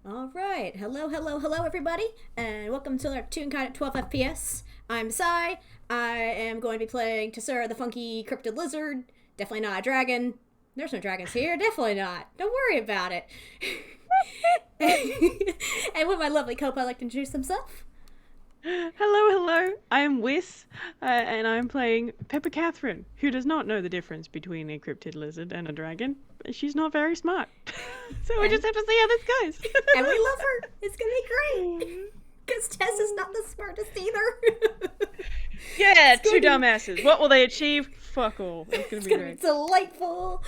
All right. Hello, hello, hello, everybody, and welcome to our Tune Kind at 12 FPS. I'm Sai. I am going to be playing Tessura, the funky cryptid lizard. Definitely not a dragon. There's no dragons here. Definitely not. Don't worry about it. And with my lovely co-pilot, like to introduce himself. Hello. I am Whis, and I'm playing Pepper Catherine, who does not know the difference between a cryptid lizard and a dragon. She's not very smart, so we And- just have to see how this goes. And we love her. It's going to be great. Because Tess is not the smartest either. Yeah, two going to- dumbasses. What will they achieve? Fuck all. It's gonna It's be going to be great. delightful.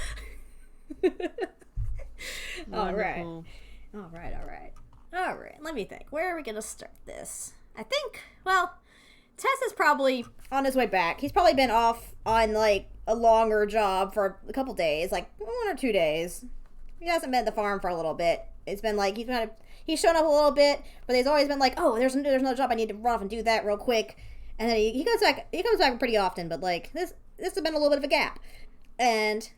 All right. Wonderful. All right. Let me think. Where are we going to start this? I think, well, Tess is probably on his way back. He's probably been off on, like, a longer job for a couple days, like 1 or 2 days. He hasn't been at the farm for a little bit. It's been like, he's shown up a little bit, but he's always been like, oh, there's another job, I need to run off and do that real quick. And then he comes back pretty often, but, like, this has been a little bit of a gap. And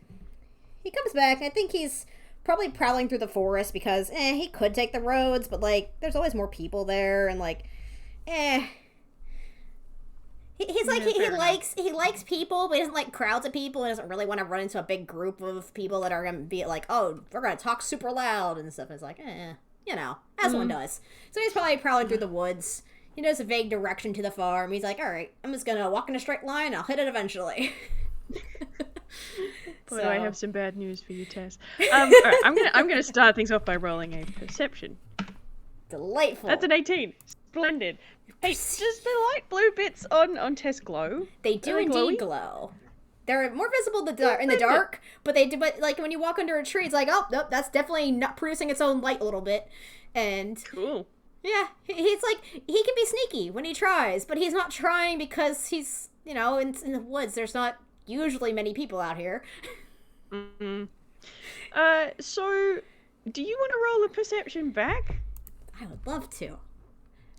he comes back, I think he's probably prowling through the forest because, he could take the roads, but, like, there's always more people there, and, like, He's like, Yeah, fair he likes people, but he doesn't like crowds of people, and doesn't really want to run into a big group of people that are going to be like, oh, we're going to talk super loud and stuff. It's like, as one does. So he's probably prowling through the woods. He knows a vague direction to the farm. He's like, all right, I'm just going to walk in a straight line. I'll hit it eventually. Boy, do I have some bad news for you, Tess. All right, I'm gonna start things off by rolling a perception. Delightful. That's an 18. Splendid. Hey, does the light blue bits on Tess glow? They do Are they indeed glowy? glow. They're more visible in the dark, but they do. But like when you walk under a tree, it's like, oh, nope, that's definitely not producing its own light a little bit. And Cool. yeah, he's like, he can be sneaky when he tries, but he's not trying because he's, in the woods. There's not usually many people out here. Mm-hmm. So, do you want to roll a perception back? I would love to.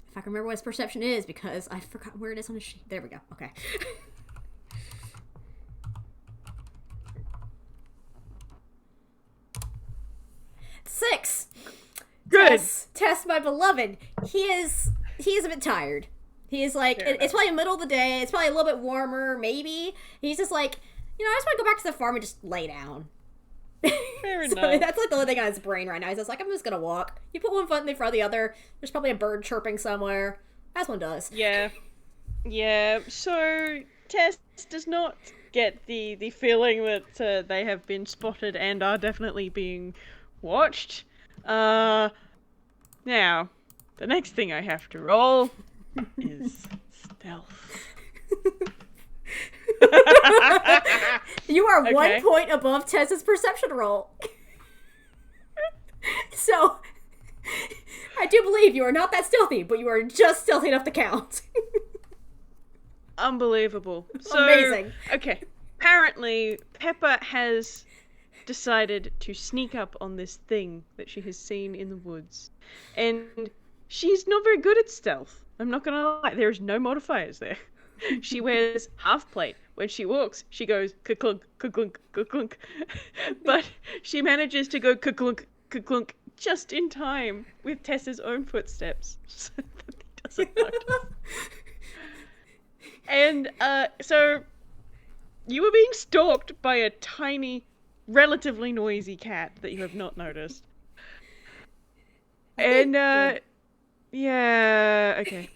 If I can remember what his perception is, because I forgot where it is on his sheet. There we go. Okay. Six. Good. Tess, my beloved. He is a bit tired. He is like, Fair it's probably the middle of the day. It's probably a little bit warmer, maybe. He's just like, I just want to go back to the farm and just lay down. Fair So enough. that's like the only thing on his brain right now. He's just like, I'm just gonna walk. You put one foot in front of the other. There's probably a bird chirping somewhere. As one does. Yeah. So Tess does not get the feeling that they have been spotted and are definitely being watched. Now, the next thing I have to roll is stealth. You are Okay. 1 point above Tess's perception roll. So, I do believe you are not that stealthy, but you are just stealthy enough to count. Unbelievable. So, Amazing. Okay. Apparently, Pepper has decided to sneak up on this thing that she has seen in the woods. And she's not very good at stealth. I'm not gonna lie, there's no modifiers there. She wears half plate. When she walks, she goes ka-clunk, ka-clunk, ka-clunk. But she manages to go ka-clunk, ka-clunk just in time with Tessa's own footsteps. So that he doesn't notice. And so you were being stalked by a tiny, relatively noisy cat that you have not noticed. And yeah, okay.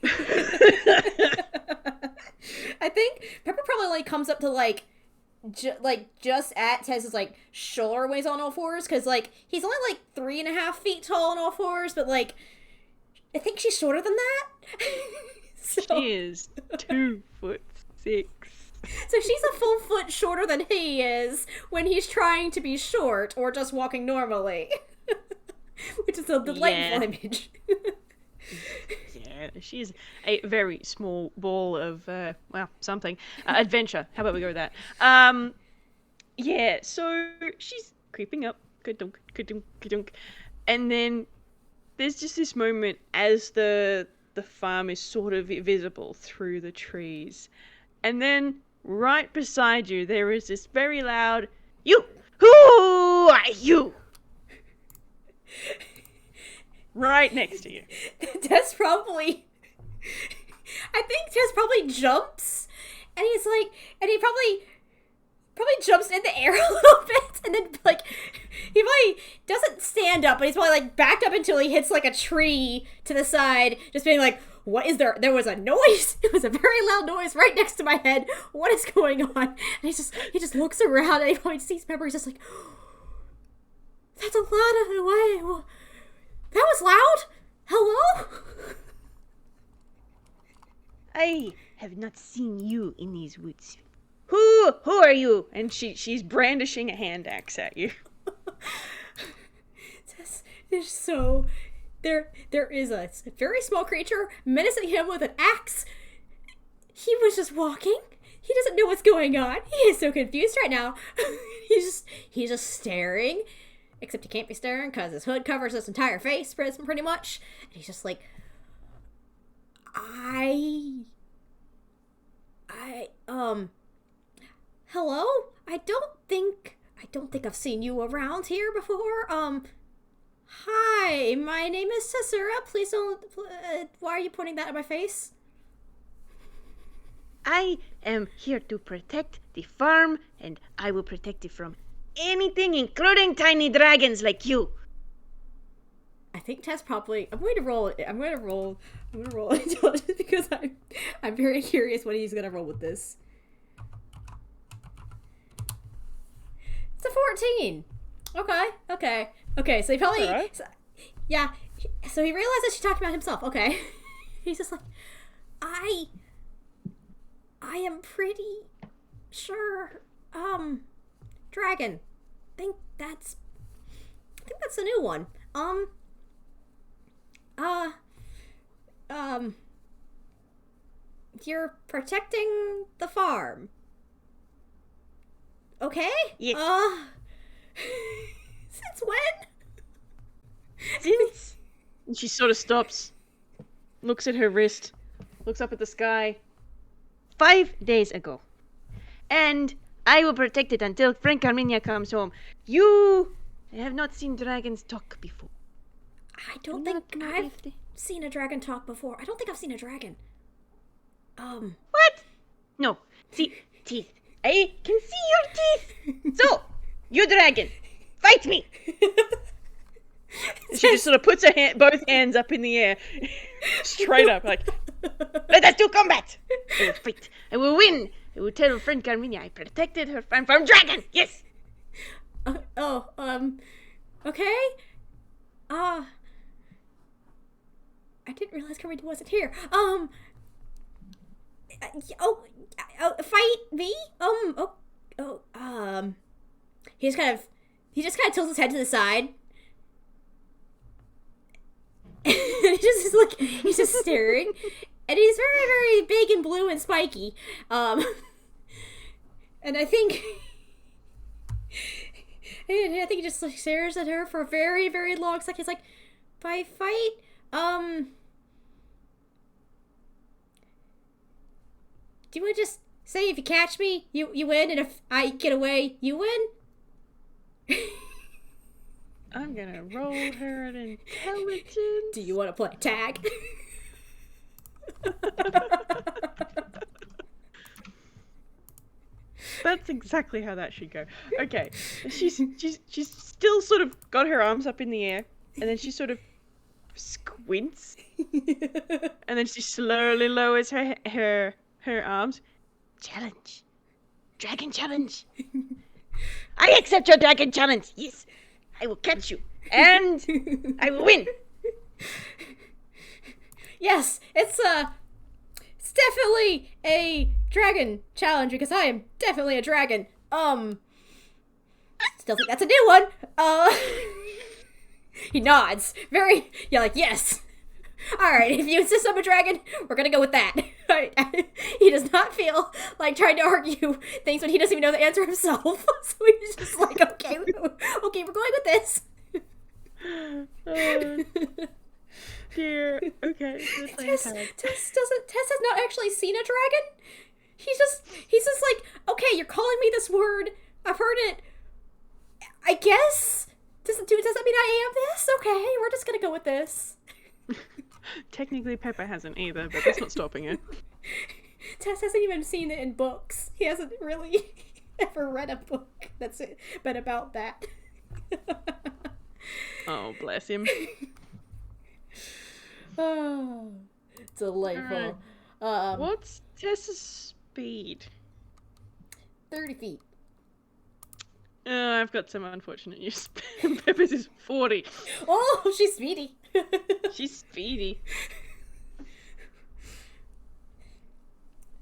I think Pepper probably like comes up to just at Tess's like shoulder when he's on all fours, because like he's only like 3.5 feet tall on all fours, but like I think she's shorter than that. So She is 2'6". she's a full foot shorter than he is when he's trying to be short or just walking normally. Which is a delightful Yeah. image. Yeah, she's a very small ball of, something. Adventure. How about we go with that? Yeah, so she's creeping up. Ka-dunk, ka-dunk, ka-dunk. And then there's just this moment as the farm is sort of visible through the trees. And then right beside you, there is this very loud, "You! Who are you?" right next to you. Tess probably... I think Tess probably jumps, and he's like... And he probably jumps in the air a little bit, and then, like... He probably doesn't stand up, but he's probably, like, backed up until he hits, like, a tree to the side, just being like, what is there? There was a noise. It was a very loud noise right next to my head. What is going on? And he just looks around, and he probably sees Pepper. He's just like, that's a lot of the way. That was loud. Hello? I have not seen you in these woods. Who are you? And she's brandishing a hand axe at you. There's so... There is a very small creature menacing him with an axe. He was just walking. He doesn't know what's going on. He is so confused right now. He's just staring. Except he can't be staring because his hood covers his entire face, pretty much. And he's just like, hello? I don't think I've seen you around here before. Hi, my name is Tessura. Please don't, why are you pointing that at my face? I am here to protect the farm, and I will protect it from anything, including tiny dragons like you. I think Tess probably... I'm going to roll intelligence because I'm very curious what he's going to roll with this. It's a 14. Okay, so he probably... Right. So he realizes she talked about himself. Okay. He's just like, I am pretty sure, dragon. I think that's a new one. You're protecting the farm. Okay? Yes. Since when? Since... And she sort of stops, looks at her wrist, looks up at the sky. 5 days ago. And I will protect it until Frank Arminia comes home. You have not seen dragons talk before. I don't think I've seen a dragon talk before. I don't think I've seen a dragon. What? No. See, teeth. I can see your teeth. So, you dragon, fight me. She just sort of puts her both hands up in the air, straight up, like, let us do combat. I will fight. I will win. I will tell Frank Arminia I protected her farm from dragon. Yes. Okay. I didn't realize Carmina wasn't here. Fight me? He just kind of tilts his head to the side. And he's just staring. And he's very, very big and blue and spiky. And I think he just like stares at her for a very, very long second. He's like, by fight, do you want to just say if you catch me, you win, and if I get away, you win? I'm gonna roll her an intelligence. Do you want to play tag? That's exactly how that should go. Okay, she's still sort of got her arms up in the air, and then she sort of squints, and then she slowly lowers her arms. Challenge, dragon challenge. I accept your dragon challenge. Yes, I will catch you, and I will win. Yes, it's definitely a dragon challenge because I am definitely a dragon. Still think that's a new one. He nods. Like, yes. Alright, if you insist I'm a dragon, we're gonna go with that. He does not feel like trying to argue things when he doesn't even know the answer himself. So he's just like, okay, we're going with this. Dear. Okay. Tess has not actually seen a dragon. He's just like, okay, you're calling me this word. I've heard it. I guess Does that mean I am this? Okay, we're just gonna go with this. Technically, Pepper hasn't either, but that's not stopping her. Tess hasn't even seen it in books. He hasn't really ever read a book that's been about that. Oh, bless him. Oh, delightful. What's Tess's speed? 30 feet. I've got some unfortunate news. Pepper's is 40. Oh, she's speedy. She's speedy.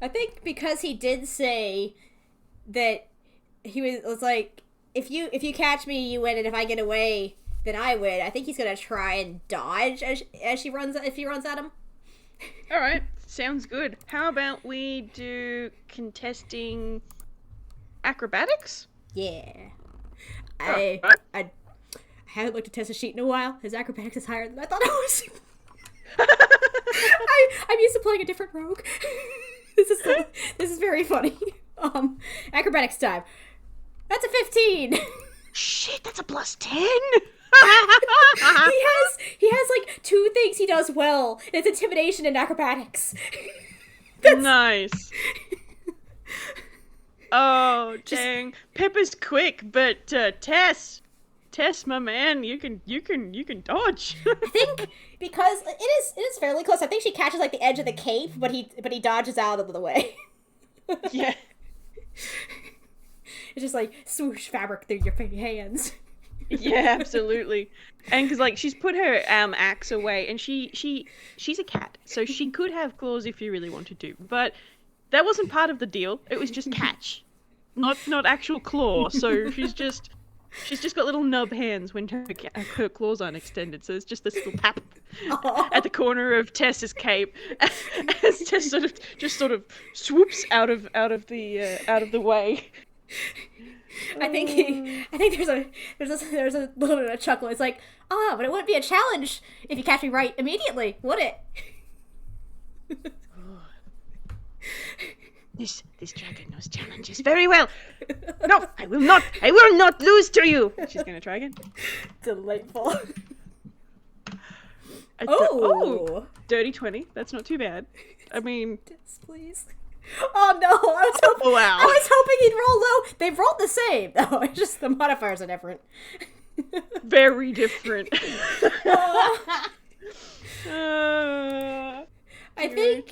I think because he did say that he was like, if you catch me, you win, and if I get away, then I win. I think he's gonna try and dodge as she runs if he runs at him. All right, sounds good. How about we do contesting acrobatics? Yeah. Oh, I haven't looked at Tessa's sheet in a while. His acrobatics is higher than I thought it was. I'm used to playing a different rogue. This is very funny. Acrobatics time. That's a 15. Shit, that's a plus 10. He has like 2 things he does well. It's intimidation and acrobatics. Nice. Oh, dang. Pepper's quick, but Tess, my man, you can dodge. I think because it is fairly close. I think she catches like the edge of the cape, but he dodges out of the way. Yeah. It's just like swoosh fabric through your hands. Yeah, absolutely. And because like she's put her axe away, and she's a cat, so she could have claws if you really wanted to, but that wasn't part of the deal. It was just catch, not actual claw. So she's just got little nub hands when her claws aren't extended. So it's just this little tap at the corner of Tess's cape as Tess sort of swoops out of the way. I think there's a little bit of a chuckle. It's like, but it wouldn't be a challenge if you catch me right immediately, would it? This dragon knows challenges very well. No, I will not lose to you. She's gonna try again. Delightful. Dirty 20. That's not too bad. I mean, yes, please. Oh no! Wow. I was hoping he'd roll low. They rolled the same though. It's just the modifiers are different. Very different. I think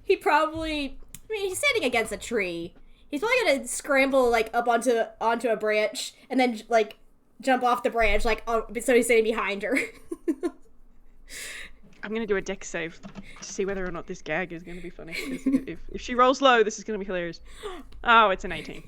he probably. I mean, he's standing against a tree. He's probably gonna scramble like up onto a branch and then like jump off the branch so he's sitting behind her. I'm going to do a dex save to see whether or not this gag is going to be funny. If she rolls low, this is going to be hilarious. Oh, it's an 18.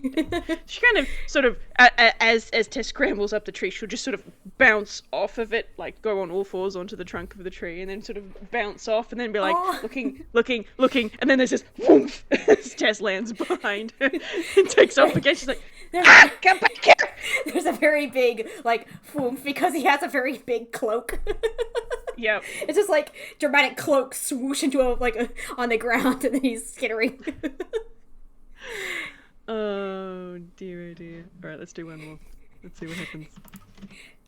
She kind of sort of, as Tess scrambles up the tree, she'll just sort of bounce off of it, like go on all fours onto the trunk of the tree, and then sort of bounce off, and then be like, looking, and then there's this whoomph as Tess lands behind her and takes off again. She's like, come back here! There's a very big, like, whoomph because he has a very big cloak. Yep. It's just like dramatic cloak swoosh into on the ground and then he's skittering. Oh dear, oh dear. Alright, let's do one more. Let's see what happens.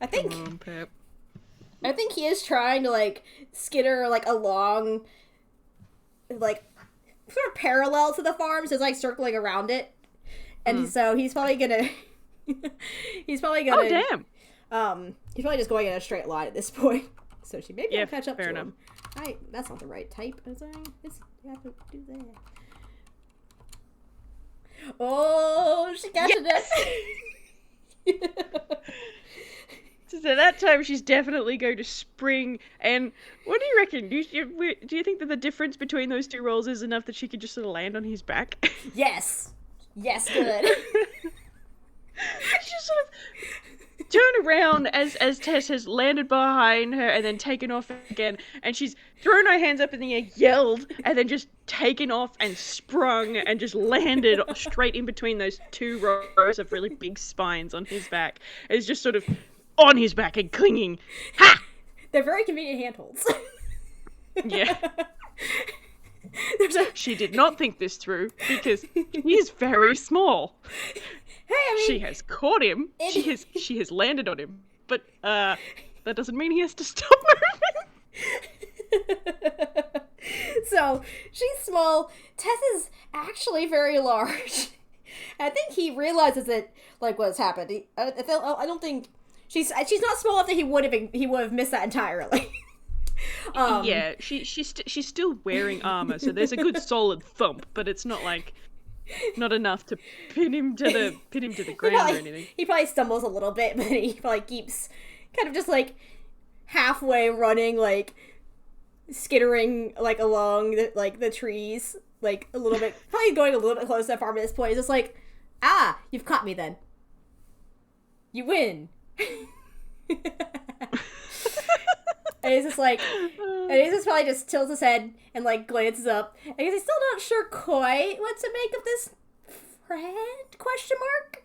I think Come on, Pep. I think he is trying to like skitter like along like sort of parallel to the farm, so it's like circling around it. And so he's probably gonna Oh damn. He's probably just going in a straight line at this point. So she maybe will catch up to enough. him. That's not the right type. You have to do that. Oh, she catches it. So that time she's definitely going to spring. And what do you reckon? Do you think that the difference between those two rolls is enough that she could just sort of land on his back? Yes. Yes, good. She just sort of turn around as Tess has landed behind her and then taken off again, and she's thrown her hands up in the air, yelled, and then just taken off and sprung and just landed straight in between those two rows of really big spines on his back. It's just sort of on his back and clinging. Ha! They're very convenient handholds. Yeah. She did not think this through because he is very small. Hey, I mean, she has caught him. She has landed on him. but that doesn't mean he has to stop moving. So she's small. Tess is actually very large. I think he realizes that, like, what's happened. I don't think she's not small enough that he would have missed that entirely. Yeah, she's still wearing armor, so there's a good solid thump, but it's not enough to pin him to the ground or anything. He probably stumbles a little bit, but he probably keeps kind of just like halfway running, like skittering like along the trees, like a little bit, probably going a little bit close to the farm at this point. It's just like, you've caught me then. You win. And he's just like, and he's just probably just tilts his head and like glances up. I guess he's still not sure quite what to make of this friend? Question mark.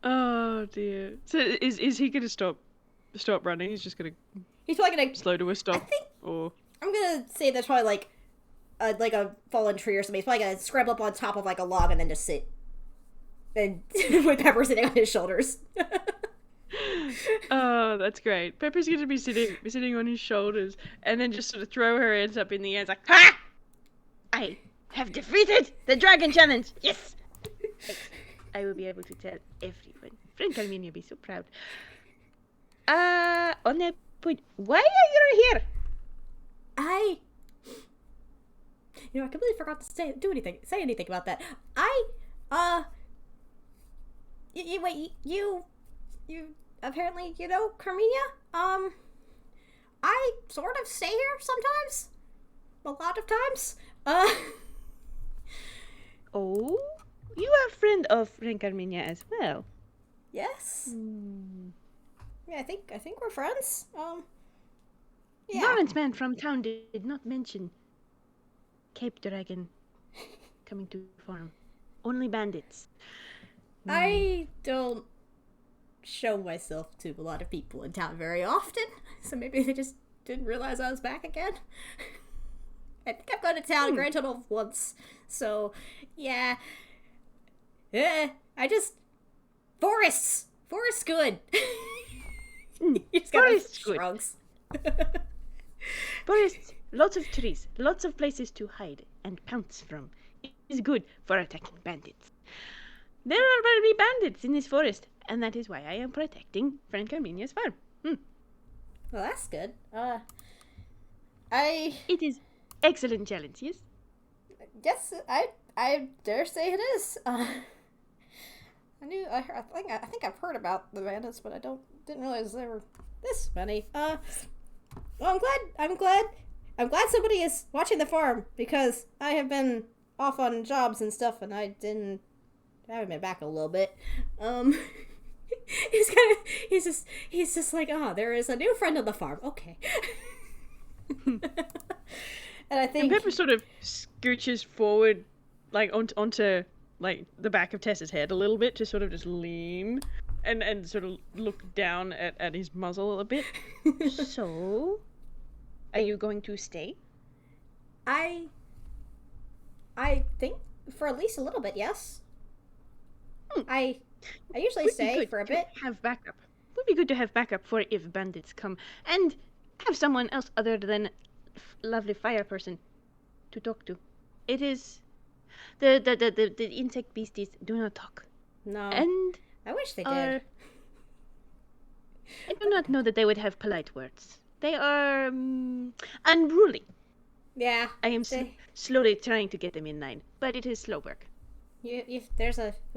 Oh dear. So is he gonna stop running? He's just gonna. He's probably gonna slow to a stop. I think. Or I'm gonna say there's probably like a fallen tree or something. He's probably gonna scramble up on top of like a log and then just sit. And with Pepper sitting on his shoulders. Oh, that's great. Pepper's gonna be sitting on his shoulders and then just sort of throw her hands up in the air. It's like, ha! I have defeated the dragon challenge. Yes. I will be able to tell everyone. Friend Carmine will be so proud. On that point, why are you here? I completely forgot to say anything about that. You apparently, Carmina? I sort of stay here sometimes. A lot of times. Oh? You are a friend of Friend Carmina as well. Yes. Yeah, I think we're friends. Yeah. Lawrence man from town did not mention Cape Dragon coming to farm. Only bandits. I don't show myself to a lot of people in town very often, so maybe they just didn't realize I was back again. I think I've gone to town a grand total of once, so yeah. Forests good. Forests good. Shrugs. Forests, lots of trees, lots of places to hide and pounce from. It is good for attacking bandits. There are already bandits in this forest, and that is why I am protecting Friend Carminia's farm. Well, that's good. It is excellent challenge, yes? Yes, I dare say it is. I think I've heard about the bandits, but didn't realize there were this many. Well, I'm glad somebody is watching the farm, because I have been off on jobs and stuff, and I haven't been back a little bit. He's just like, there is a new friend on the farm. Okay. And I think Pepper sort of scooches forward, like onto like the back of Tess's head a little bit to sort of just lean and sort of look down at his muzzle a bit. So, are you going to stay? I think for at least a little bit, yes. I usually stay for a bit. Have backup. Would be good to have backup for if bandits come, and have someone else other than lovely fire person to talk to. It is the insect beasties do not talk. No. And I wish they did. I do not know that they would have polite words. They are unruly. Yeah. I am slowly trying to get them in line, but it is slow work. When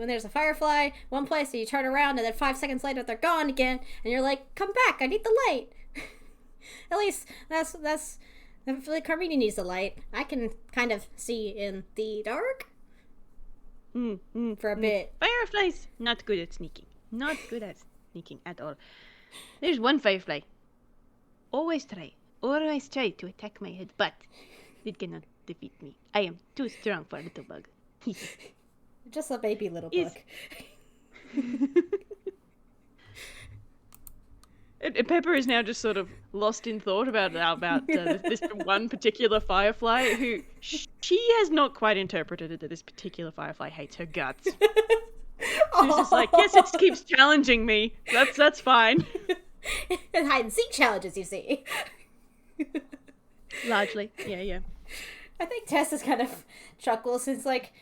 there's a firefly, one place, so you turn around, and then 5 seconds later they're gone again, and you're like, "Come back! I need the light." At least that's. I feel like Carmini needs the light. I can kind of see in the dark. For a bit. Fireflies not good at sneaking. Not good at sneaking at all. There's one firefly. Always try to attack my head, but it cannot defeat me. I am too strong for a little bug. Just a baby little bug. And Pepper is now just sort of lost in thought about this one particular firefly who she has not quite interpreted that this particular firefly hates her guts. She's just like, yes, it keeps challenging me. That's fine. And hide and seek challenges, you see. Largely, yeah. I think Tess is kind of chuckles. It's like,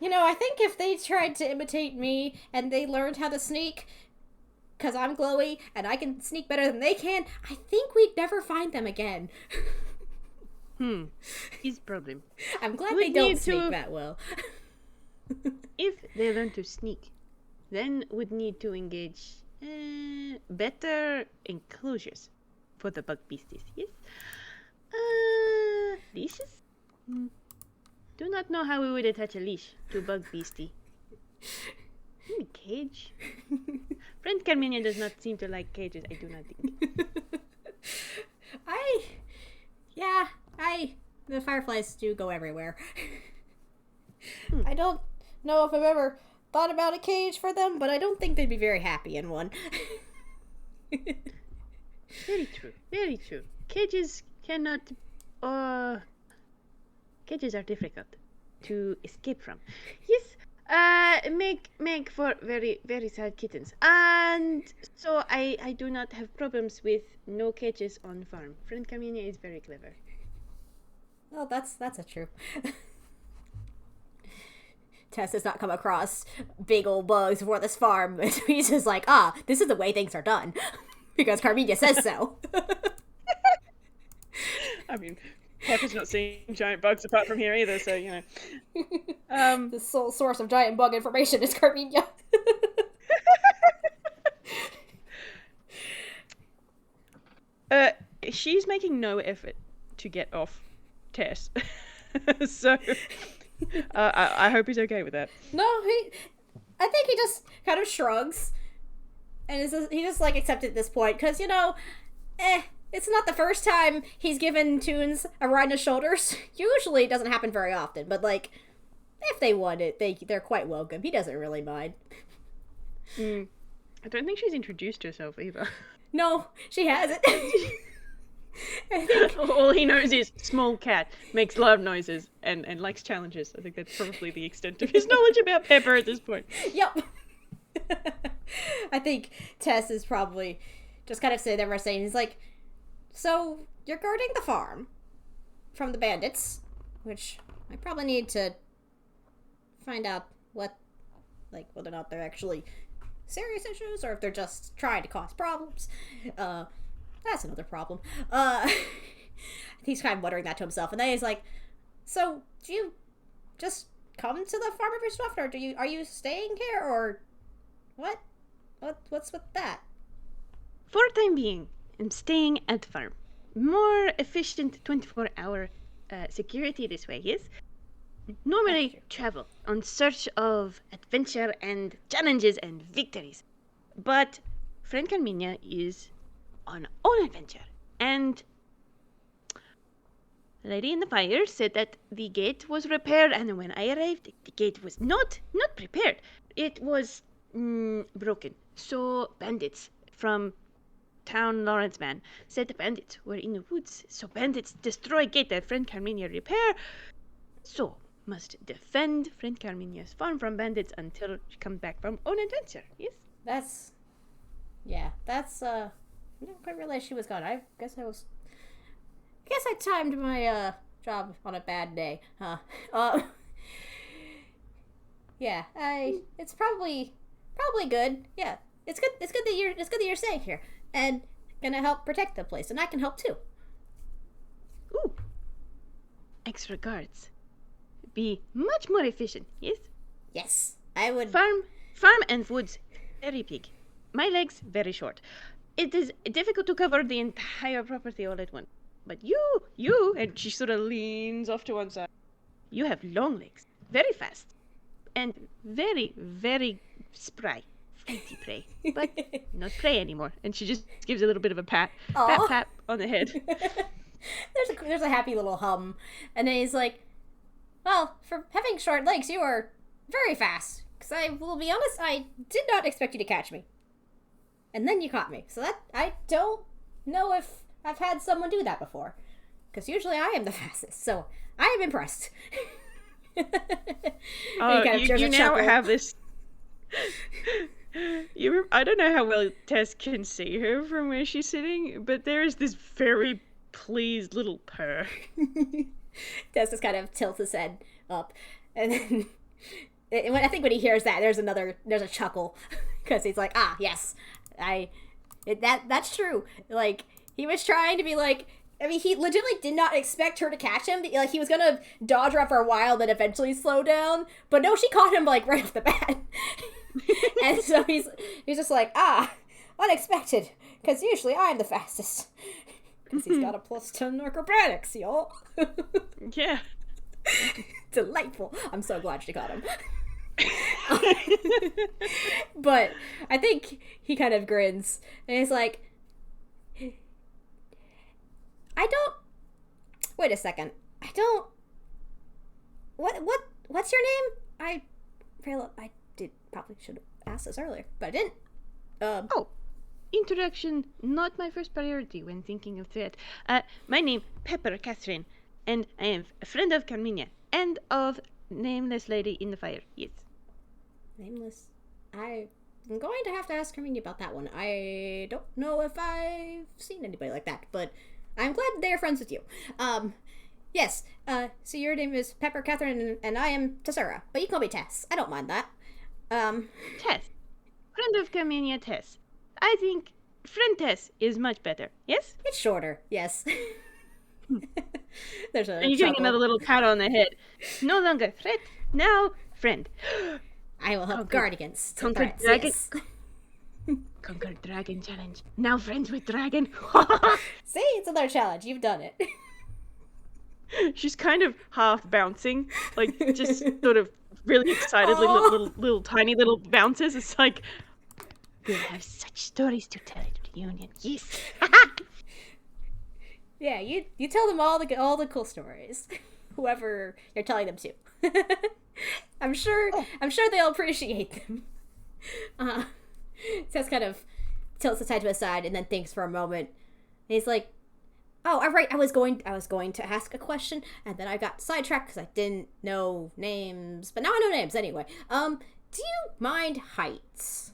I think if they tried to imitate me and they learned how to sneak, because I'm glowy and I can sneak better than they can, I think we'd never find them again. His problem. I'm glad they don't sneak that well. If they learn to sneak, then would need to engage better enclosures for the bug beasties, yes? Leashes? Do not know how we would attach a leash to a bug beastie. Maybe cage? Friend Carmenia does not seem to like cages, I do not think. The fireflies do go everywhere. I don't know if I've ever thought about a cage for them, but I don't think they'd be very happy in one. Very true. Cages cannot, cages are difficult to escape from. Yes, make for very, very sad kittens. And so I do not have problems with no cages on farm. Friend Carmenia is very clever. Well, that's a true. Tess has not come across big old bugs before this farm. He's just like, this is the way things are done. Because Carmenia says so. I mean, Pepper's not seeing giant bugs apart from here either, so, The sole source of giant bug information is Carmenia. She's making no effort to get off Tess. So, I hope he's okay with that. No, I think he just kind of shrugs. And he just, accepted at this point. Because, it's not the first time he's given Toons a ride on his shoulders. Usually it doesn't happen very often. But, if they want it, they're quite welcome. He doesn't really mind. I don't think she's introduced herself either. No, she hasn't. I think all he knows is small cat, makes loud noises, and likes challenges. I think that's probably the extent of his knowledge about Pepper at this point. Yep. I think Tess is probably just kind of sitting there saying, he's like, so you're guarding the farm from the bandits, which I probably need to find out whether or not they're actually serious issues or if they're just trying to cause problems. That's another problem. He's kind of muttering that to himself, and then he's like, so do you just come to the farm every so often, or are you staying here, or what? What's with that? For the time being, I'm staying at the farm. More efficient 24-hour security this way, yes? Normally travel on search of adventure and challenges and victories. But Friend Carmenia is on own adventure. And the lady in the fire said that the gate was repaired, and when I arrived, the gate was not prepared. It was broken. So bandits from town Lawrence man said the bandits were in the woods. So bandits destroy gate that Friend Carmenia repair. So must defend Friend Carmenia's farm from bandits until she comes back from own adventure. Yes? That's I didn't quite realize she was gone. I guess I timed my job on a bad day, huh? Yeah, it's probably good. Yeah, it's good that you're staying here and gonna help protect the place, and I can help too. Ooh, extra guards. Be much more efficient. Yes. Yes, I would. Farm and woods very big. My legs very short. It is difficult to cover the entire property all at once. But you, and she sort of leans off to one side. You have long legs, very fast, and very, very spry, flighty prey, but not prey anymore. And she just gives a little bit of a pat on the head. There's a happy little hum, and then he's like, "Well, for having short legs, you are very fast. Because I will be honest, I did not expect you to catch me, and then you caught me. So that I don't know if I've had someone do that before. Because usually I am the fastest, so I am impressed." You now have this I don't know how well Tess can see her from where she's sitting, but there is this very pleased little purr. Tess just kind of tilts his head up, and then I think when he hears that, there's a chuckle because he's like, ah, yes, that's true. Like, he was trying to be like, I mean, he legitimately did not expect her to catch him. Like, he was gonna dodge her for a while, then eventually slow down. But no, she caught him, like, right off the bat. And so he's just like, ah, unexpected. Because usually I'm the fastest. Because he's got a +10 acrobatics, y'all. Yeah. Delightful. I'm so glad she caught him. But I think he kind of grins. And he's like, wait a second. What's your name? I probably should have asked this earlier, but I didn't. Introduction, not my first priority when thinking of threat. My name, Pepper Catherine, and I am a friend of Carminia, and of Nameless Lady in the Fire, yes. Nameless? I'm going to have to ask Carminia about that one. I don't know if I've seen anybody like that, but I'm glad they're friends with you. Yes, so your name is Pepper Catherine, and I am Tessura, but you can call me Tess. I don't mind that. Tess. Friend of Carminia, Tess. I think friend Tess is much better, yes? It's shorter, yes. There's a And you're getting another little pat on the head. No longer threat, now friend. I will help guard against Conquer threats, dragon. yes. Conquer dragon challenge. Now friends with dragon. See, it's another challenge. You've done it. She's kind of half bouncing, like just sort of really excitedly, little tiny little bounces. It's like, we'll have such stories to tell at reunion. Yes. Yeah, you tell them all the cool stories. Whoever you're telling them to. I'm sure they'll appreciate them. Tess kind of tilts his head to his side and then thinks for a moment. And he's like, "Oh, I'm right. I was going to ask a question, and then I got sidetracked because I didn't know names. But now I know names anyway. Do you mind heights?"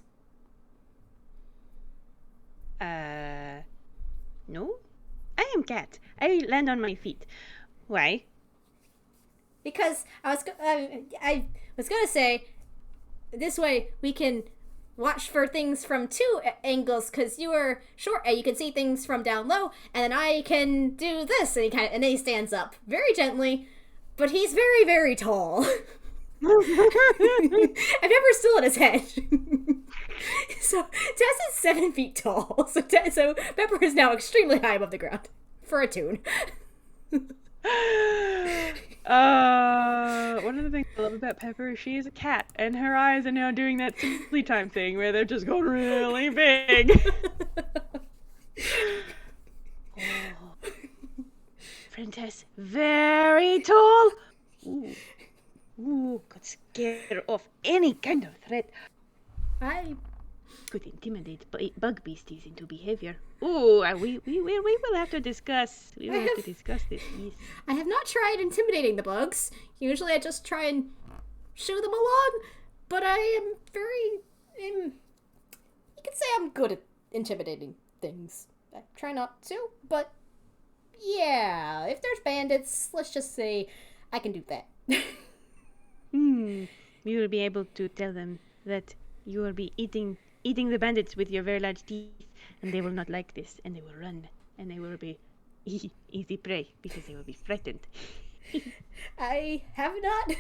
No. I am cat. I land on my feet. Why? Because I was gonna say, this way we can watch for things from two angles, because you are short and you can see things from down low, and then I can do this, and then he stands up very gently, but he's very, very tall. I've never stood on his head. So Tess is 7 feet tall. So Pepper is now extremely high above the ground for a toon. One of the things I love about Pepper is she is a cat, and her eyes are now doing that silly time thing where they're just going really big. Oh. Friend Tess, very tall. Ooh, could scare off any kind of threat. I could intimidate bug beasties into behavior. Ooh, we will have to discuss. We will have to discuss this. Yes. I have not tried intimidating the bugs. Usually I just try and shoo them along, but I am you could say I'm good at intimidating things. I try not to, but yeah, if there's bandits, let's just say I can do that. You will be able to tell them that you will be eating the bandits with your very large teeth, and they will not like this, and they will run, and they will be easy prey because they will be frightened. I have not.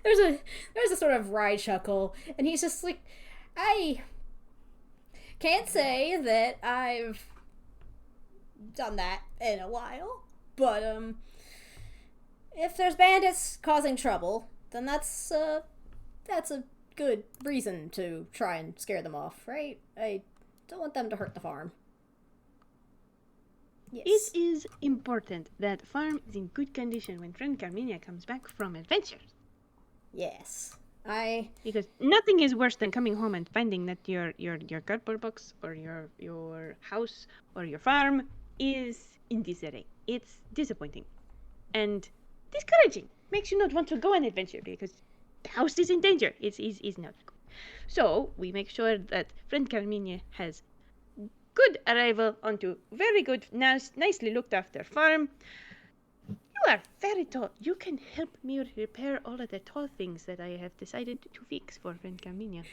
There's a sort of wry chuckle, and he's just like, I can't say that I've done that in a while, but if there's bandits causing trouble, then that's a good reason to try and scare them off, right? I don't want them to hurt the farm. Yes. It is important that farm is in good condition when friend Carminia comes back from adventures. Yes. Because nothing is worse than coming home and finding that your cardboard box or your house or your farm is in disarray. It's disappointing and discouraging. Makes you not want to go on adventure because the house is in danger. It's not good. So we make sure that friend Carminia has good arrival onto very good, nicely looked after farm. You are very tall. You can help me repair all of the tall things that I have decided to fix for friend Carminia.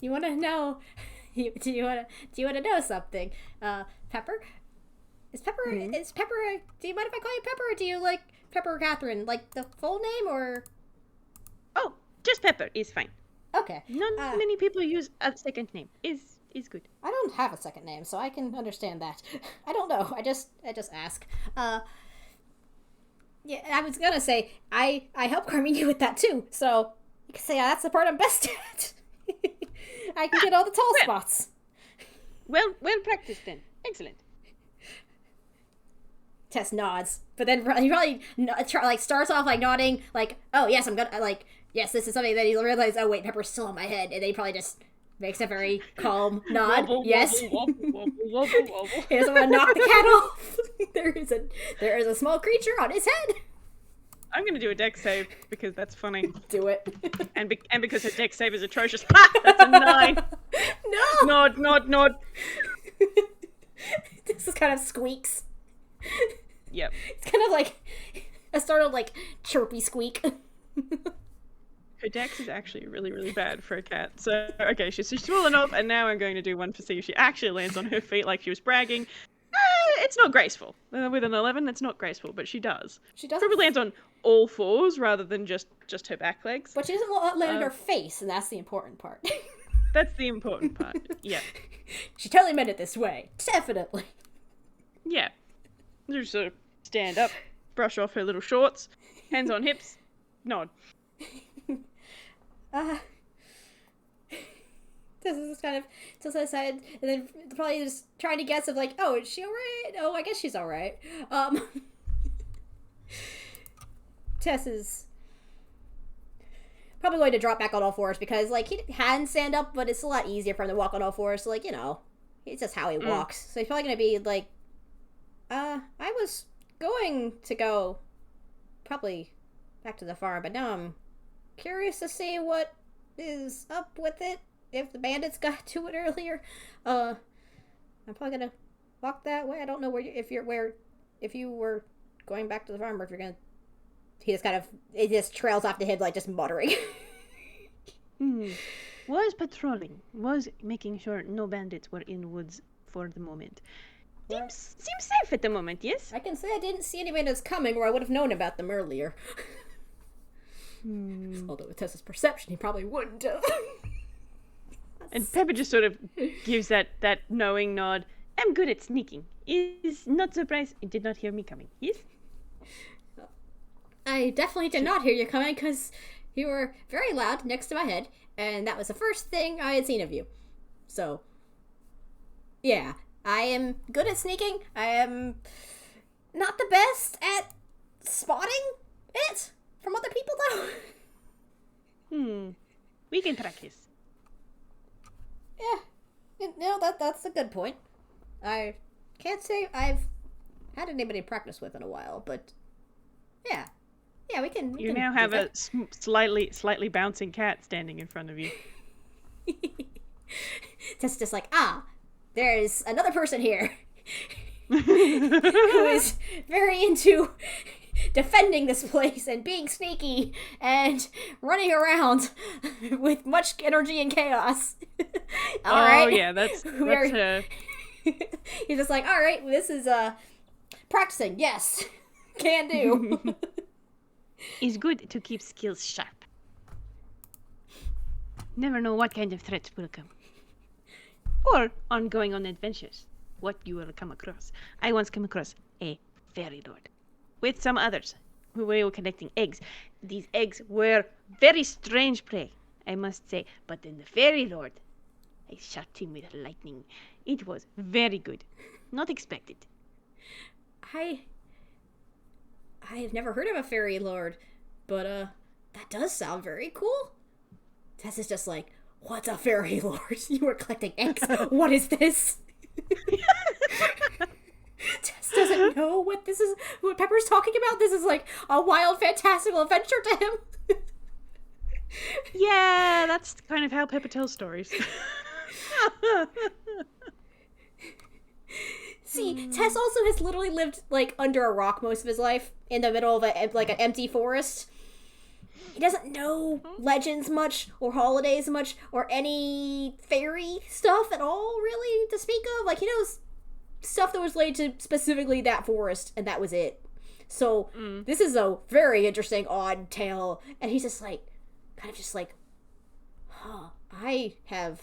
You want to know? Do you want to know something? Pepper. Is Pepper? Is Pepper? Do you mind if I call you Pepper? Or do you like Pepper Catherine, like the full name, or? Oh, just Pepper is fine. Okay. Not many people use a second name. Is good. I don't have a second name, so I can understand that. I don't know. I just ask. Yeah, I was gonna say I help Carmenia with that too, so you can say that's the part I'm best at. I can get all the tall spots. Well practiced then. Excellent. Tess nods, but then he probably starts off like nodding, like, oh yes, I'm gonna yes, this is something that he'll realize. Oh wait, Pepper's still in my head, and then he probably just makes a very calm nod. Wobble, yes. Wobble, wobble. He doesn't want to knock the cat off. there is a small creature on his head. I'm gonna do a dex save because that's funny. Do it. And because her dex save is atrocious. Ha! That's a 9. No. Nod. This is kind of squeaks. Yep. It's kind of like a sort of like chirpy squeak. Her dex is actually really, really bad for a cat. So, okay, she's small enough, and now I'm going to do one to see if she actually lands on her feet like she was bragging. It's not graceful. With an 11, it's not graceful, but she does. She does. Probably lands on all fours rather than just her back legs. But she doesn't land on her face, and that's the important part. That's the important part. Yeah. She totally meant it this way. Definitely. Yeah. Just sort of stand up, brush off her little shorts, hands on hips, nod. This is kind of tilts to the side, and then probably just trying to guess of like, oh, is she alright? Oh, I guess she's alright. Tess is probably going to drop back on all fours because like he can stand up, but it's a lot easier for him to walk on all fours. So like, you know, it's just how he walks. So he's probably gonna be like, I was going to go probably back to the farm, but now I'm curious to see what is up with it. If the bandits got to it earlier, I'm probably gonna walk that way. I don't know if you were going back to the farm, or if you're gonna. It just trails off to him like just muttering. Was patrolling. Was making sure no bandits were in woods for the moment. Seems safe at the moment, yes? I can say I didn't see any bandits coming, or I would have known about them earlier. Although with Tessa's perception, he probably wouldn't have. And Pepper just sort of gives that knowing nod. I'm good at sneaking. Is not surprised you did not hear me coming, yes? I definitely did not hear you coming because you were very loud next to my head, and that was the first thing I had seen of you. So, yeah, I am good at sneaking. I am not the best at spotting it from other people, though. We can practice. Yeah, no, that's a good point. I can't say I've had anybody to practice with in a while, but yeah, we can. You now have a slightly bouncing cat standing in front of you. Just like, there's another person here who is very into defending this place and being sneaky and running around with much energy and chaos. All right. Oh yeah, that's her. He's just like, all right, this is practicing. Yes, can do. It's good to keep skills sharp. Never know what kind of threats will come. Or on going on adventures, what you will come across. I once came across a fairy lord with some others who were collecting eggs. These eggs were very strange prey, I must say. But then the fairy lord, I shot him with lightning. It was very good. Not expected. I have never heard of a fairy lord, but that does sound very cool. Tess is just like, what's a fairy lord? You were collecting eggs. What is this? Tess doesn't know what Pepper's talking about. This is like a wild, fantastical adventure to him. Yeah, that's kind of how Pepper tells stories. See, Tess also has literally lived like under a rock most of his life, in the middle of like an empty forest. He doesn't know legends much, or holidays much, or any fairy stuff at all, really, to speak of. Like, he knows stuff that was related to specifically that forest, and that was it. So, this is a very interesting, odd tale. And he's just like, kind of just like, huh, I have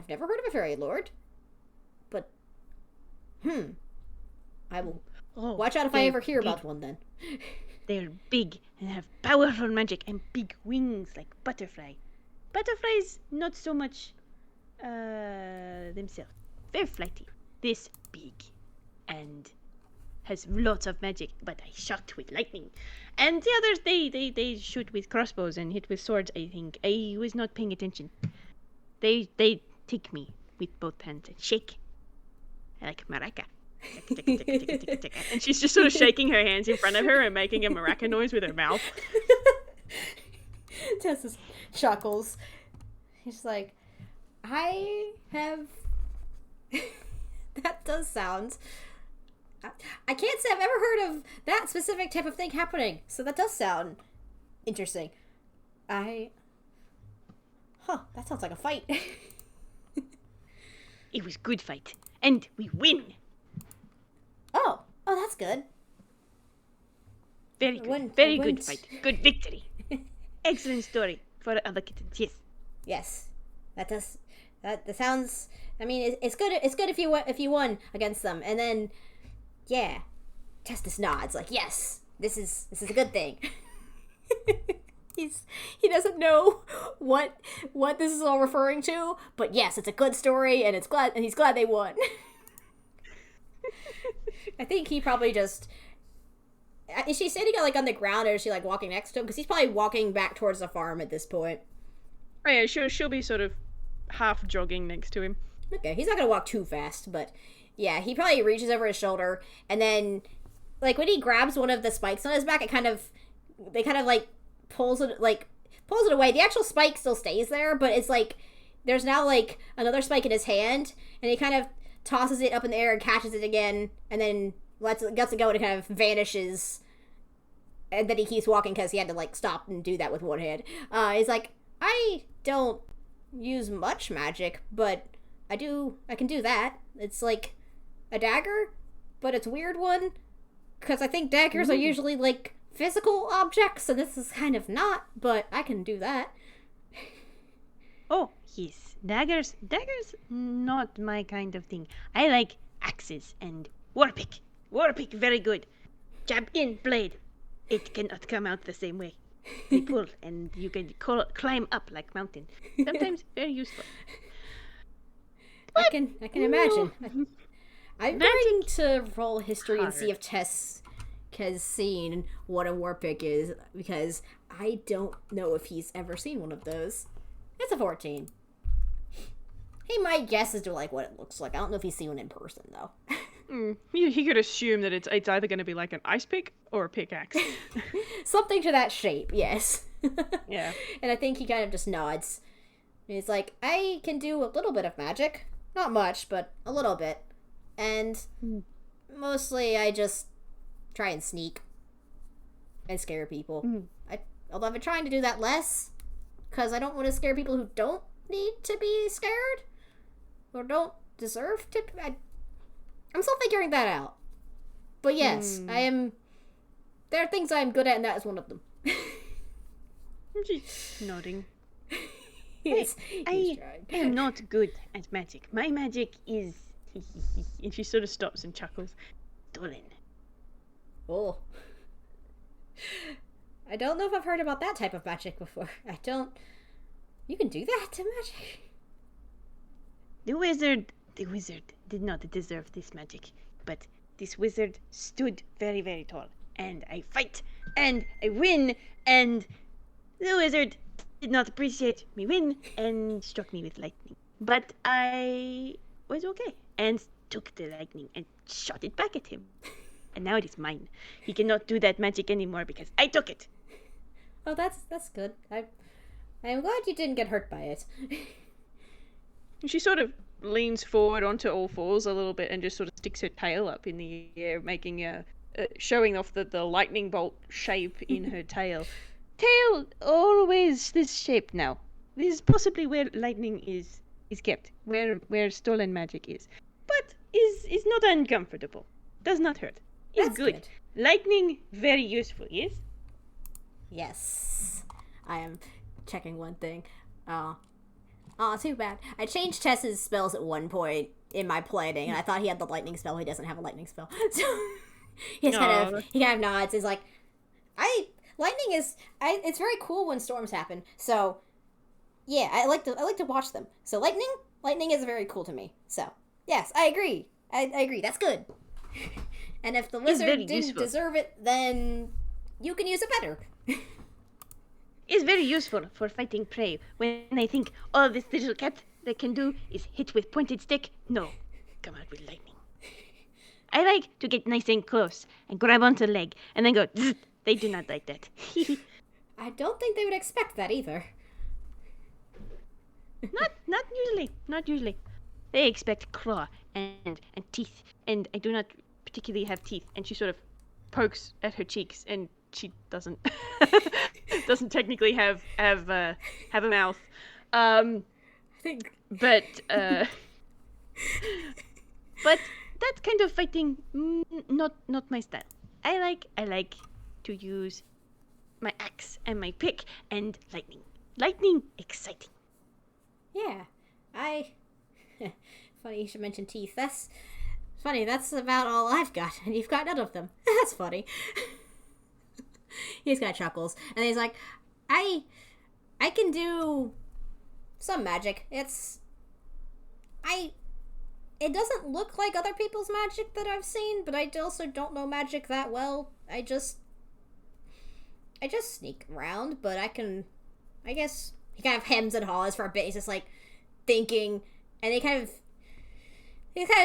never heard of a fairy lord, but, I will watch out if I ever hear about one then. They're big and have powerful magic and big wings like butterfly. Butterflies, not so much themselves. They're flighty. This big and has lots of magic, but I shot with lightning. And the others, they shoot with crossbows and hit with swords, I think. I was not paying attention. They take me with both hands and shake. Like maraca. And she's just sort of shaking her hands in front of her and making a maraca noise with her mouth. Tessa chuckles. He's like, I have... That does sound... I can't say I've ever heard of that specific type of thing happening, so that does sound interesting. That sounds like a fight. It was good fight, and we win. Oh, that's good. Very good. Very good fight. Good victory. Excellent story for other kittens. Yes. That sounds. I mean, it's good. It's good if you won against them, and then, yeah, Testis nods like, yes, this is a good thing. He doesn't know what this is all referring to, but yes, it's a good story, and he's glad they won. I think he probably just... Is she sitting like on the ground, or is she like walking next to him? Because he's probably walking back towards the farm at this point. Oh yeah, she'll be sort of half jogging next to him. Okay, he's not gonna walk too fast, but yeah, he probably reaches over his shoulder, and then like when he grabs one of the spikes on his back, they kind of like pulls it away. The actual spike still stays there, but it's like there's now like another spike in his hand, and he kind of tosses it up in the air and catches it again, and then lets it go, and it kind of vanishes. And then he keeps walking because he had to like stop and do that with one hand. He's like, I don't use much magic, but I can do that. It's like a dagger, but it's a weird one, because I think daggers are usually like physical objects, and this is kind of not, but I can do that. Oh, yes. Daggers, not my kind of thing. I like axes and war pick. War pick, very good. Jab in, blade. It cannot come out the same way. They pull, and you can climb up like mountain. Sometimes very useful. I can imagine. I'm going to roll history and see if Tess has seen what a war pick is, because I don't know if he's ever seen one of those. It's a 14. He might guess as to like what it looks like. I don't know if he's seen one in person though. He could assume that it's either going to be like an ice pick or a pickaxe. Something to that shape, yes. Yeah. And I think he kind of just nods. He's like, I can do a little bit of magic. Not much, but a little bit. And mostly I just try and sneak and scare people. Although I've been trying to do that less, because I don't want to scare people who don't need to be scared or don't deserve to. I'm still figuring that out. But yes, I am. There are things I'm good at, and that is one of them. She's nodding. I am not good at magic. My magic is... And she sort of stops and chuckles. Stolen. Oh. I don't know if I've heard about that type of magic before. I don't... You can do that to magic? The wizard did not deserve this magic, but this wizard stood very, very tall, and I fight, and I win, and the wizard did not appreciate me win, and struck me with lightning. But I was okay, and took the lightning and shot it back at him. And now it is mine. He cannot do that magic anymore because I took it. Oh, that's good. I'm glad you didn't get hurt by it. She sort of leans forward onto all fours a little bit and just sort of sticks her tail up in the air, making showing off the lightning bolt shape in her tail. Tail always this shape now. This is possibly where lightning is kept, where stolen magic is, but is not uncomfortable. Does not hurt. Is good. Lightning very useful. Yes. Yes. I am checking one thing. Oh, too bad. I changed Tess's spells at one point in my planning, and I thought he had the lightning spell. He doesn't have a lightning spell. So he kind of nods. He's like, it's very cool when storms happen. So yeah, I like to watch them. So lightning is very cool to me. So yes, I agree. I agree. That's good. And if the wizard didn't deserve it, then you can use it better. Is very useful for fighting prey. When I think all this little cat that can do is hit with pointed stick, no, come out with lightning. I like to get nice and close and grab onto leg and then go. Zzz. They do not like that. I don't think they would expect that either. Not usually. Not usually. They expect claw and teeth, and I do not particularly have teeth. And she sort of pokes at her cheeks, and she doesn't technically have a mouth. I think, but that kind of fighting not my style. I like to use my axe and my pick and lightning. Lightning exciting. Yeah, funny you should mention teeth. That's funny. That's about all I've got, and you've got none of them. That's funny. He's got chuckles, and he's like, I can do some magic. It doesn't look like other people's magic that I've seen, but I also don't know magic that well. I just sneak around, but I guess he kind of hems and haws for a bit. He's just like thinking, and he kind of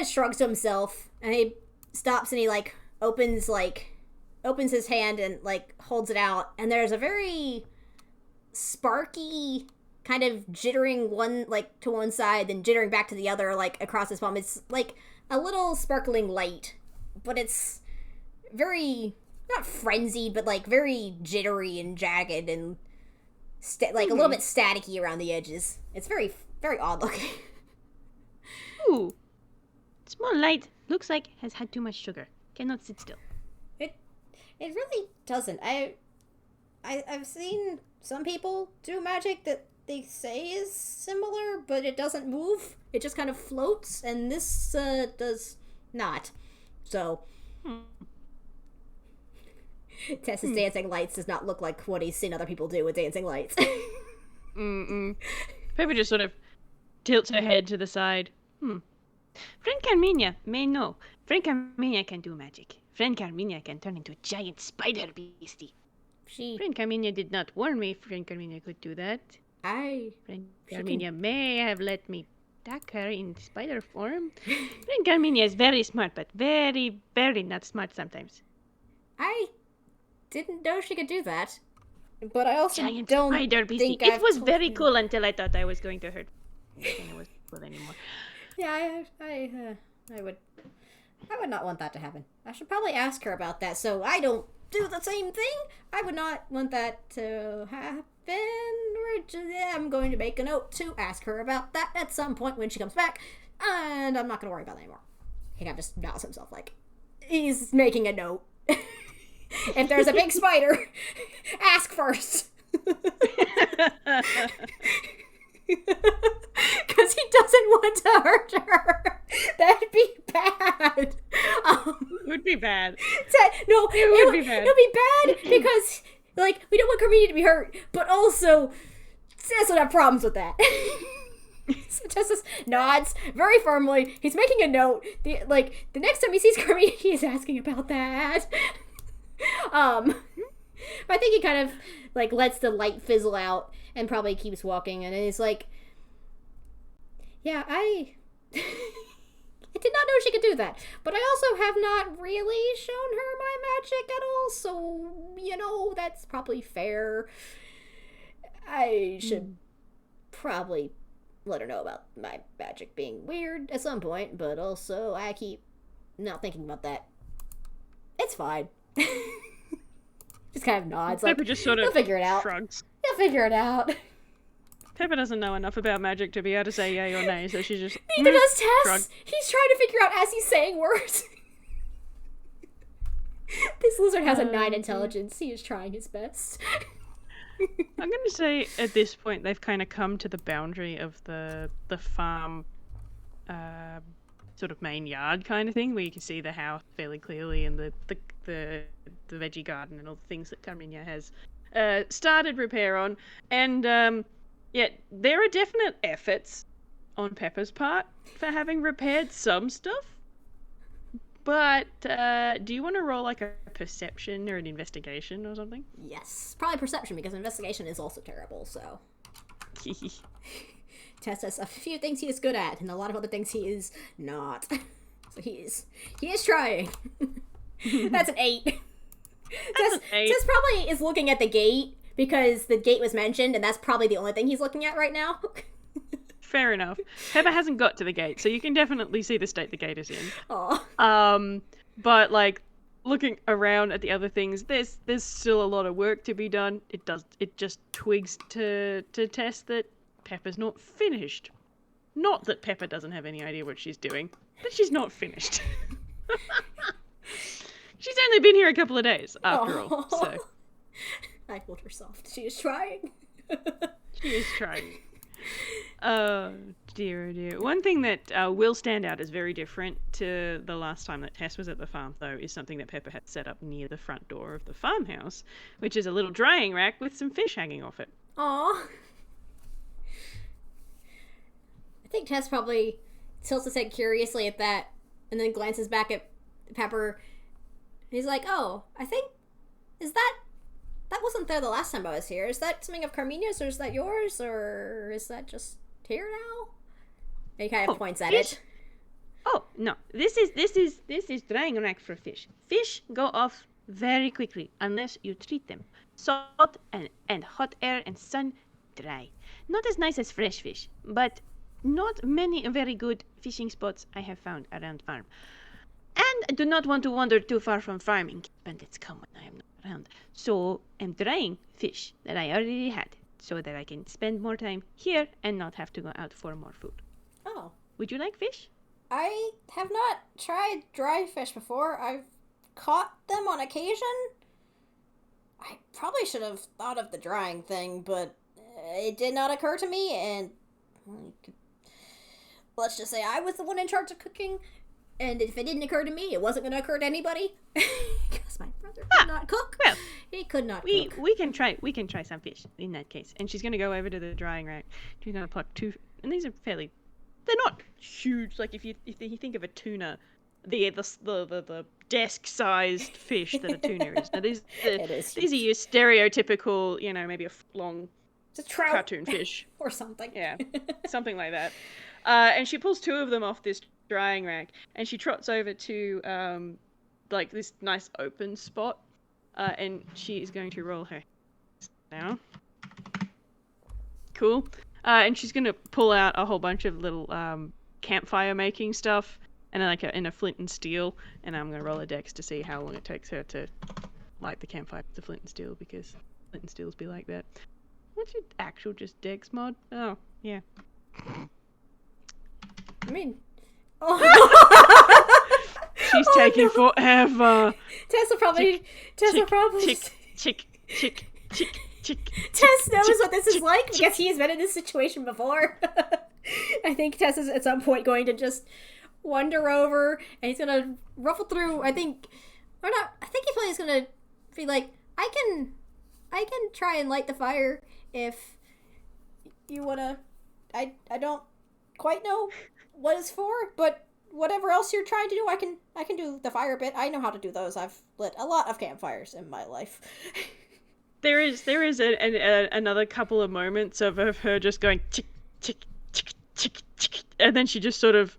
shrugs to himself, and he stops and he like opens his hand and like holds it out, and there's a very sparky kind of jittering one like to one side, then jittering back to the other like across his palm. It's like a little sparkling light, but it's very not frenzied, but like very jittery and jagged and like a little bit staticky around the edges. It's very, very odd looking. Ooh, small light. Looks like has had too much sugar. Cannot sit still. It really doesn't. I've seen some people do magic that they say is similar, but it doesn't move. It just kind of floats, and this does not. So Tess's dancing lights does not look like what he's seen other people do with dancing lights. Pepper just sort of tilts her head to the side. Friend Carmenia may know. Friend Carmenia can do magic. Friend Carmenia can turn into a giant spider beastie. Friend Carmenia did not warn me Friend Carmenia could do that. Friend Carmenia may have let me attack her in spider form. Friend Carmenia is very smart, but very, very not smart sometimes. I didn't know she could do that. But I also giant don't spider beastie. think it was very cool until I thought I was going to hurt. It was cool anymore. Yeah, I would not want that to happen. I should probably ask her about that so I don't do the same thing. I would not want that to happen. I'm going to make a note to ask her about that at some point when she comes back, and I'm not going to worry about it anymore. He kind of just nods himself like he's making a note. If there's a big spider, ask first. Because he doesn't want to hurt her. That'd be bad. It would be bad. No, it would be bad. It would be bad because, like, we don't want Carmenia to be hurt, but also, Tess would have problems with that. So Justice nods very firmly. He's making a note. The next time he sees Carmenia, he's asking about that. But I think he kind of, like, lets the light fizzle out and probably keeps walking, and he's like, yeah, I did not know she could do that. But I also have not really shown her my magic at all, so, that's probably fair. I should probably let her know about my magic being weird at some point, but also I keep not thinking about that. It's fine. Just kind of nods. Pepper just sort of you'll figure it out. Shrugs. You'll figure it out. Pepper doesn't know enough about magic to be able to say yay or nay, so she's just... Neither does Tess! Shrug. He's trying to figure out as he's saying words. This lizard has a 9 intelligence. He is trying his best. I'm going to say at this point they've kind of come to the boundary of the farm sort of main yard kind of thing, where you can see the house fairly clearly and the veggie garden and all the things that Carminia has started repair on. And there are definite efforts on Pepper's part for having repaired some stuff. But do you want to roll like a perception or an investigation or something? Yes, probably perception, because investigation is also terrible, so. Tess has a few things he is good at, and a lot of other things he is not. So he is trying. That's an 8. That's an 8. Tess probably is looking at the gate, because the gate was mentioned, and that's probably the only thing he's looking at right now. Fair enough. Pepper hasn't got to the gate, so you can definitely see the state the gate is in. Aww. But like looking around at the other things, there's still a lot of work to be done. It just twigs to Tess that Pepper's not finished. Not that Pepper doesn't have any idea what she's doing, but she's not finished. She's only been here a couple of days, after all. So I hold her soft. She is trying. She is trying. Oh dear, oh dear. One thing that will stand out as very different to the last time that Tess was at the farm, though, is something that Pepper had set up near the front door of the farmhouse, which is a little drying rack with some fish hanging off it. Aww. I think Tess probably tilts his head curiously at that, and then glances back at Pepper. He's like, "Oh, I think, is that wasn't there the last time I was here. Is that something of Carminia's, or is that yours, or is that just here now?" And he kind of points at it. Oh no, this is drying rack for fish. Fish go off very quickly unless you treat them. Salt and hot air and sun, dry. Not as nice as fresh fish, but not many very good fishing spots I have found around farm. And I do not want to wander too far from farming. Bandits come when I am not around. So I'm drying fish that I already had, so that I can spend more time here and not have to go out for more food. Oh. Would you like fish? I have not tried dry fish before. I've caught them on occasion. I probably should have thought of the drying thing, but it did not occur to me, and let's just say I was the one in charge of cooking, and if it didn't occur to me, it wasn't going to occur to anybody, because my brother could not cook. Well, he could not cook. We can try some fish in that case. And she's going to go over to the drying rack. She's going to pluck 2, and these are fairly, they're not huge. Like if you think of a tuna, the desk-sized fish that a tuna is. Now these are your stereotypical, maybe a long it's a trout cartoon fish or something. Yeah, something like that. And she pulls 2 of them off this drying rack, and she trots over to like this nice open spot, and she is going to roll her now. Cool. And she's going to pull out a whole bunch of little campfire making stuff, and like in a flint and steel, and I'm going to roll a dex to see how long it takes her to light the campfire with the flint and steel, because flint and steels be like that. What's your actual just dex mod? Oh, yeah. I mean, she's taking forever. Tess will probably. Tess knows what this is like because he has been in this situation before. I think Tess is at some point going to just wander over, and he's gonna ruffle through. I think he probably is gonna be like, I can try and light the fire if you wanna. I don't quite know what it's for, but whatever else you're trying to do, I can do the fire bit. I know how to do those. I've lit a lot of campfires in my life. There is another couple of moments of her just going tick tick tick tick tick, and then she just sort of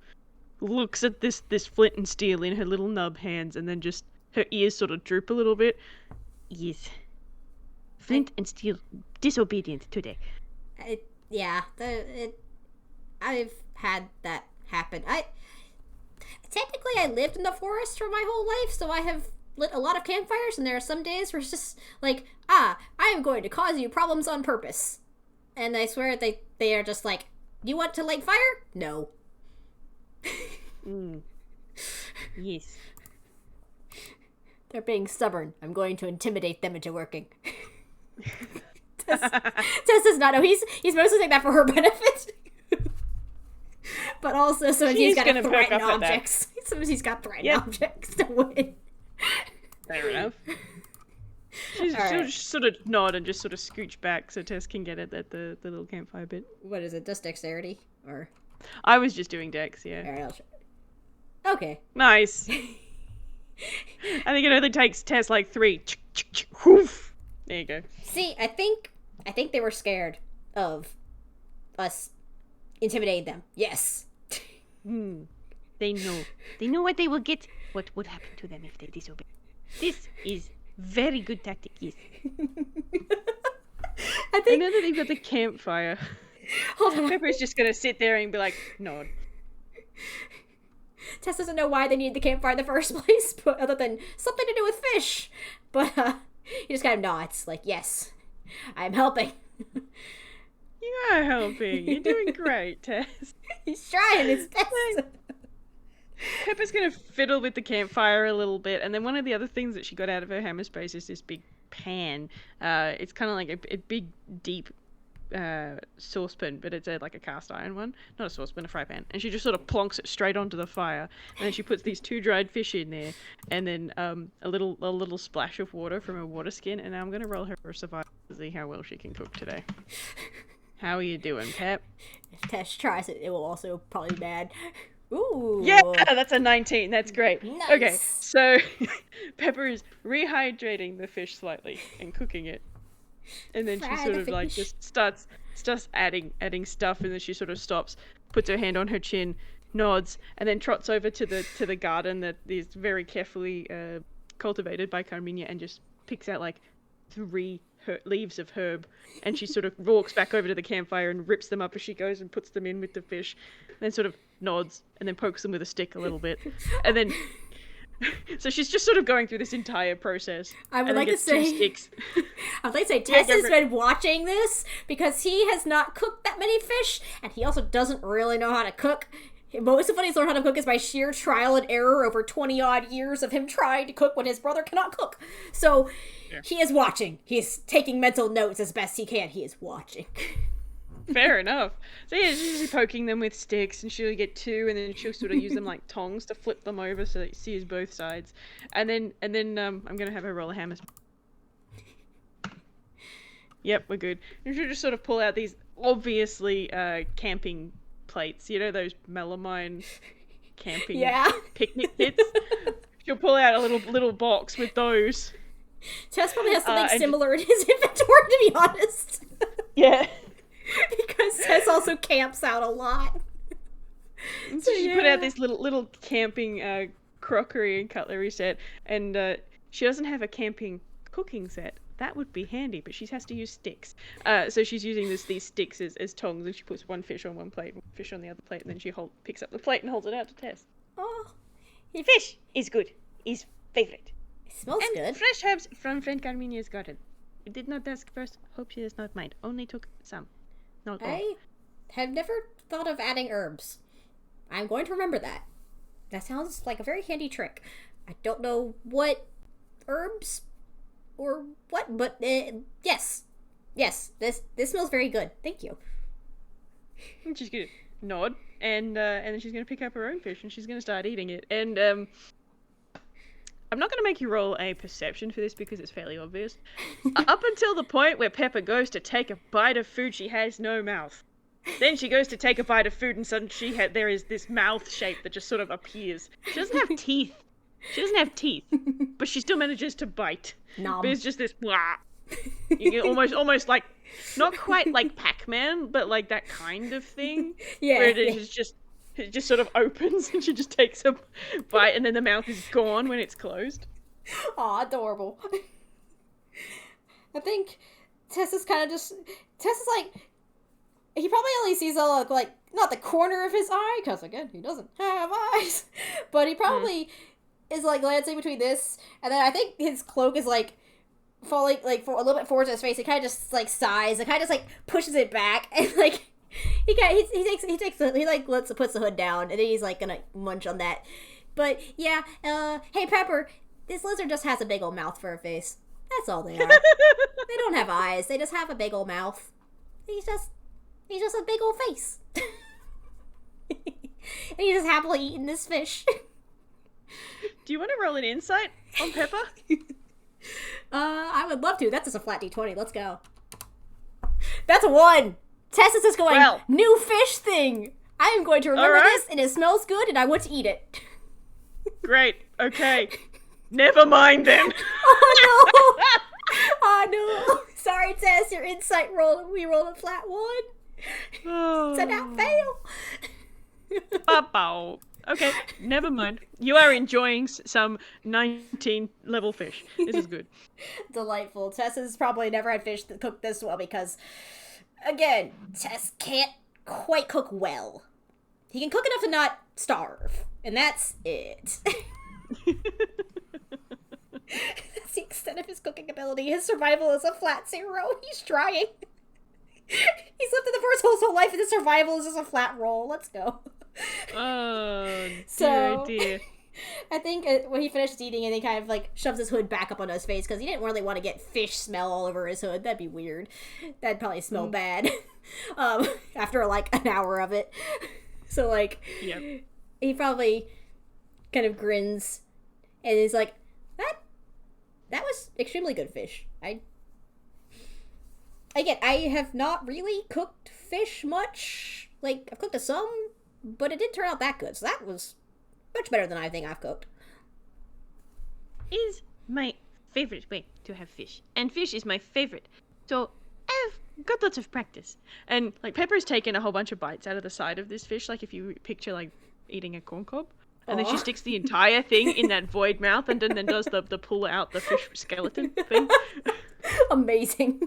looks at this flint and steel in her little nub hands, and then just her ears sort of droop a little bit. Yes. Flint and steel disobedient today. I've had that happen. Technically I lived in the forest for my whole life, so I have lit a lot of campfires, and there are some days where it's just like, I am going to cause you problems on purpose. And I swear they are just like, you want to light fire? No. Yes. They're being stubborn. I'm going to intimidate them into working. Tess does not know. He's mostly saying that for her benefit. But also so he's got to threaten objects. Sometimes he's got threatened objects to win. Fair enough. She'll just sort of nod and just sort of scooch back so Tess can get it at the little campfire bit. What is it? Just dexterity? Or I was just doing dex, yeah. Alright, I'll try. Okay. Nice. I think it only takes Tess like 3. Whoof. There you go. See, I think they were scared of us intimidating them. Yes. They know. They know what they will get. What would happen to them if they disobey. This is very good tactic, yes. I know that they've got the campfire. Hold on. Pepper's just gonna sit there and be like, nod. Tess doesn't know why they needed the campfire in the first place, but other than something to do with fish. But he just kind of nods, like, yes, I'm helping. You are helping. You're doing great, Tess. He's trying his best. Pepper's gonna fiddle with the campfire a little bit, and then one of the other things that she got out of her hammer space is this big pan. It's kind of like a big, deep saucepan, but it's like a cast iron one. Not a saucepan, a fry pan. And she just sort of plonks it straight onto the fire, and then she puts these 2 dried fish in there, and then a little splash of water from a water skin, and now I'm gonna roll her for survival to see how well she can cook today. How are you doing, Pep? If Tess tries it, it will also probably be bad. Ooh. Yeah, that's a 19. That's great. Nice. Okay, so Pepper is rehydrating the fish slightly and cooking it. And then she sort of like just starts adding stuff, and then she sort of stops, puts her hand on her chin, nods, and then trots over to the garden that is very carefully cultivated by Carminia, and just picks out like 3 leaves of herb, and she sort of walks back over to the campfire and rips them up as she goes and puts them in with the fish, and then sort of nods and then pokes them with a stick a little bit, and then so she's just sort of going through this entire process. I would like to say 2 sticks. I'd like to say Tess has been watching this because he has not cooked that many fish, and he also doesn't really know how to cook. Most of what he's learned how to cook is by sheer trial and error over 20-odd years of him trying to cook when his brother cannot cook. So, He is watching. He is taking mental notes as best he can. He is watching. Fair enough. So yeah, she's usually poking them with sticks, and she'll get 2, and then she'll sort of use them like tongs to flip them over so that you see both sides. And then I'm gonna have her roll a hammer. Yep, we're good. And she'll just sort of pull out these obviously camping plates. You know those melamine camping picnic kits? She'll pull out a little box with those. Tess probably has something similar in his inventory, to be honest. Yeah. Because Tess also camps out a lot. So she put out this little camping crockery and cutlery set, and she doesn't have a camping cooking set. That would be handy, but she has to use sticks. So she's using these sticks as tongs, and she puts 1 fish on one plate, 1 fish on the other plate, and then she picks up the plate and holds it out to Tess. Oh, fish is good. Is favorite. It smells good. And fresh herbs from friend Carminia's garden. You did not ask first. Hope she does not mind. Only took some. Not all. I have never thought of adding herbs. I'm going to remember that. That sounds like a very handy trick. I don't know what herbs or what, but yes, this smells very good. Thank you. And she's gonna nod, and then she's gonna pick up her own fish, and she's gonna start eating it. And I'm not gonna make you roll a perception for this because it's fairly obvious. Up until the point where Pepper goes to take a bite of food, she has no mouth. Then she goes to take a bite of food, and suddenly there is this mouth shape that just sort of appears. She doesn't have teeth. But she still manages to bite. Nom. But it's just this blah. You get almost like, not quite like Pac-Man, but like that kind of thing. Yeah. Where it is just It just sort of opens and she just takes a bite and then the mouth is gone when it's closed. Aw, adorable. I think Tess is kind of just... Tess is like... He probably only sees like, not the corner of his eye, because, again, he doesn't have eyes. But he probably is, like, glancing between this, and then I think his cloak is, like, falling, like, for a little bit forward to his face. He kind of just, like, sighs, and kind of just, like, pushes it back, and, like... He puts the hood down, and then he's, like, gonna munch on that. But, yeah, hey, Pepper, this lizard just has a big old mouth for a face. That's all they are. They don't have eyes, they just have a big old mouth. He's just a big old face. And he's just happily eating this fish. Do you want to roll an insight on Pepper? I would love to. That's just a flat D20. Let's go. That's a 1! Tess is just going, well, new fish thing. I am going to remember this, and it smells good, and I want to eat it. Great. Okay. Never mind then. Oh, no. Oh, no. Sorry, Tess. Your insight roll. We rolled a flat 1. Oh. So that fail. Ba-bow. Okay, never mind. You are enjoying some 19-level fish. This is good. Delightful. Tess has probably never had fish that cooked this well because... Again, Tess can't quite cook well. He can cook enough to not starve. And that's it. That's the extent of his cooking ability. His survival is a flat 0. He's trying. He's lived in the first whole life and his survival is just a flat roll. Let's go. Oh, so, dear. I think when he finishes eating it, he kind of like shoves his hood back up onto his face because he didn't really want to get fish smell all over his hood. That'd be weird. That'd probably smell bad after like an hour of it. So like, yep. He probably kind of grins and is like, that was extremely good fish. I have not really cooked fish much. Like, I've cooked some, but it didn't turn out that good. So that was much better than I think I've cooked. Is my favorite way to have fish. And fish is my favorite. So I've got lots of practice. And, like, Pepper's taken a whole bunch of bites out of the side of this fish. Like, if you picture, like, eating a corn cob. And then she sticks the entire thing in that void mouth and then does the pull out the fish skeleton thing. Amazing.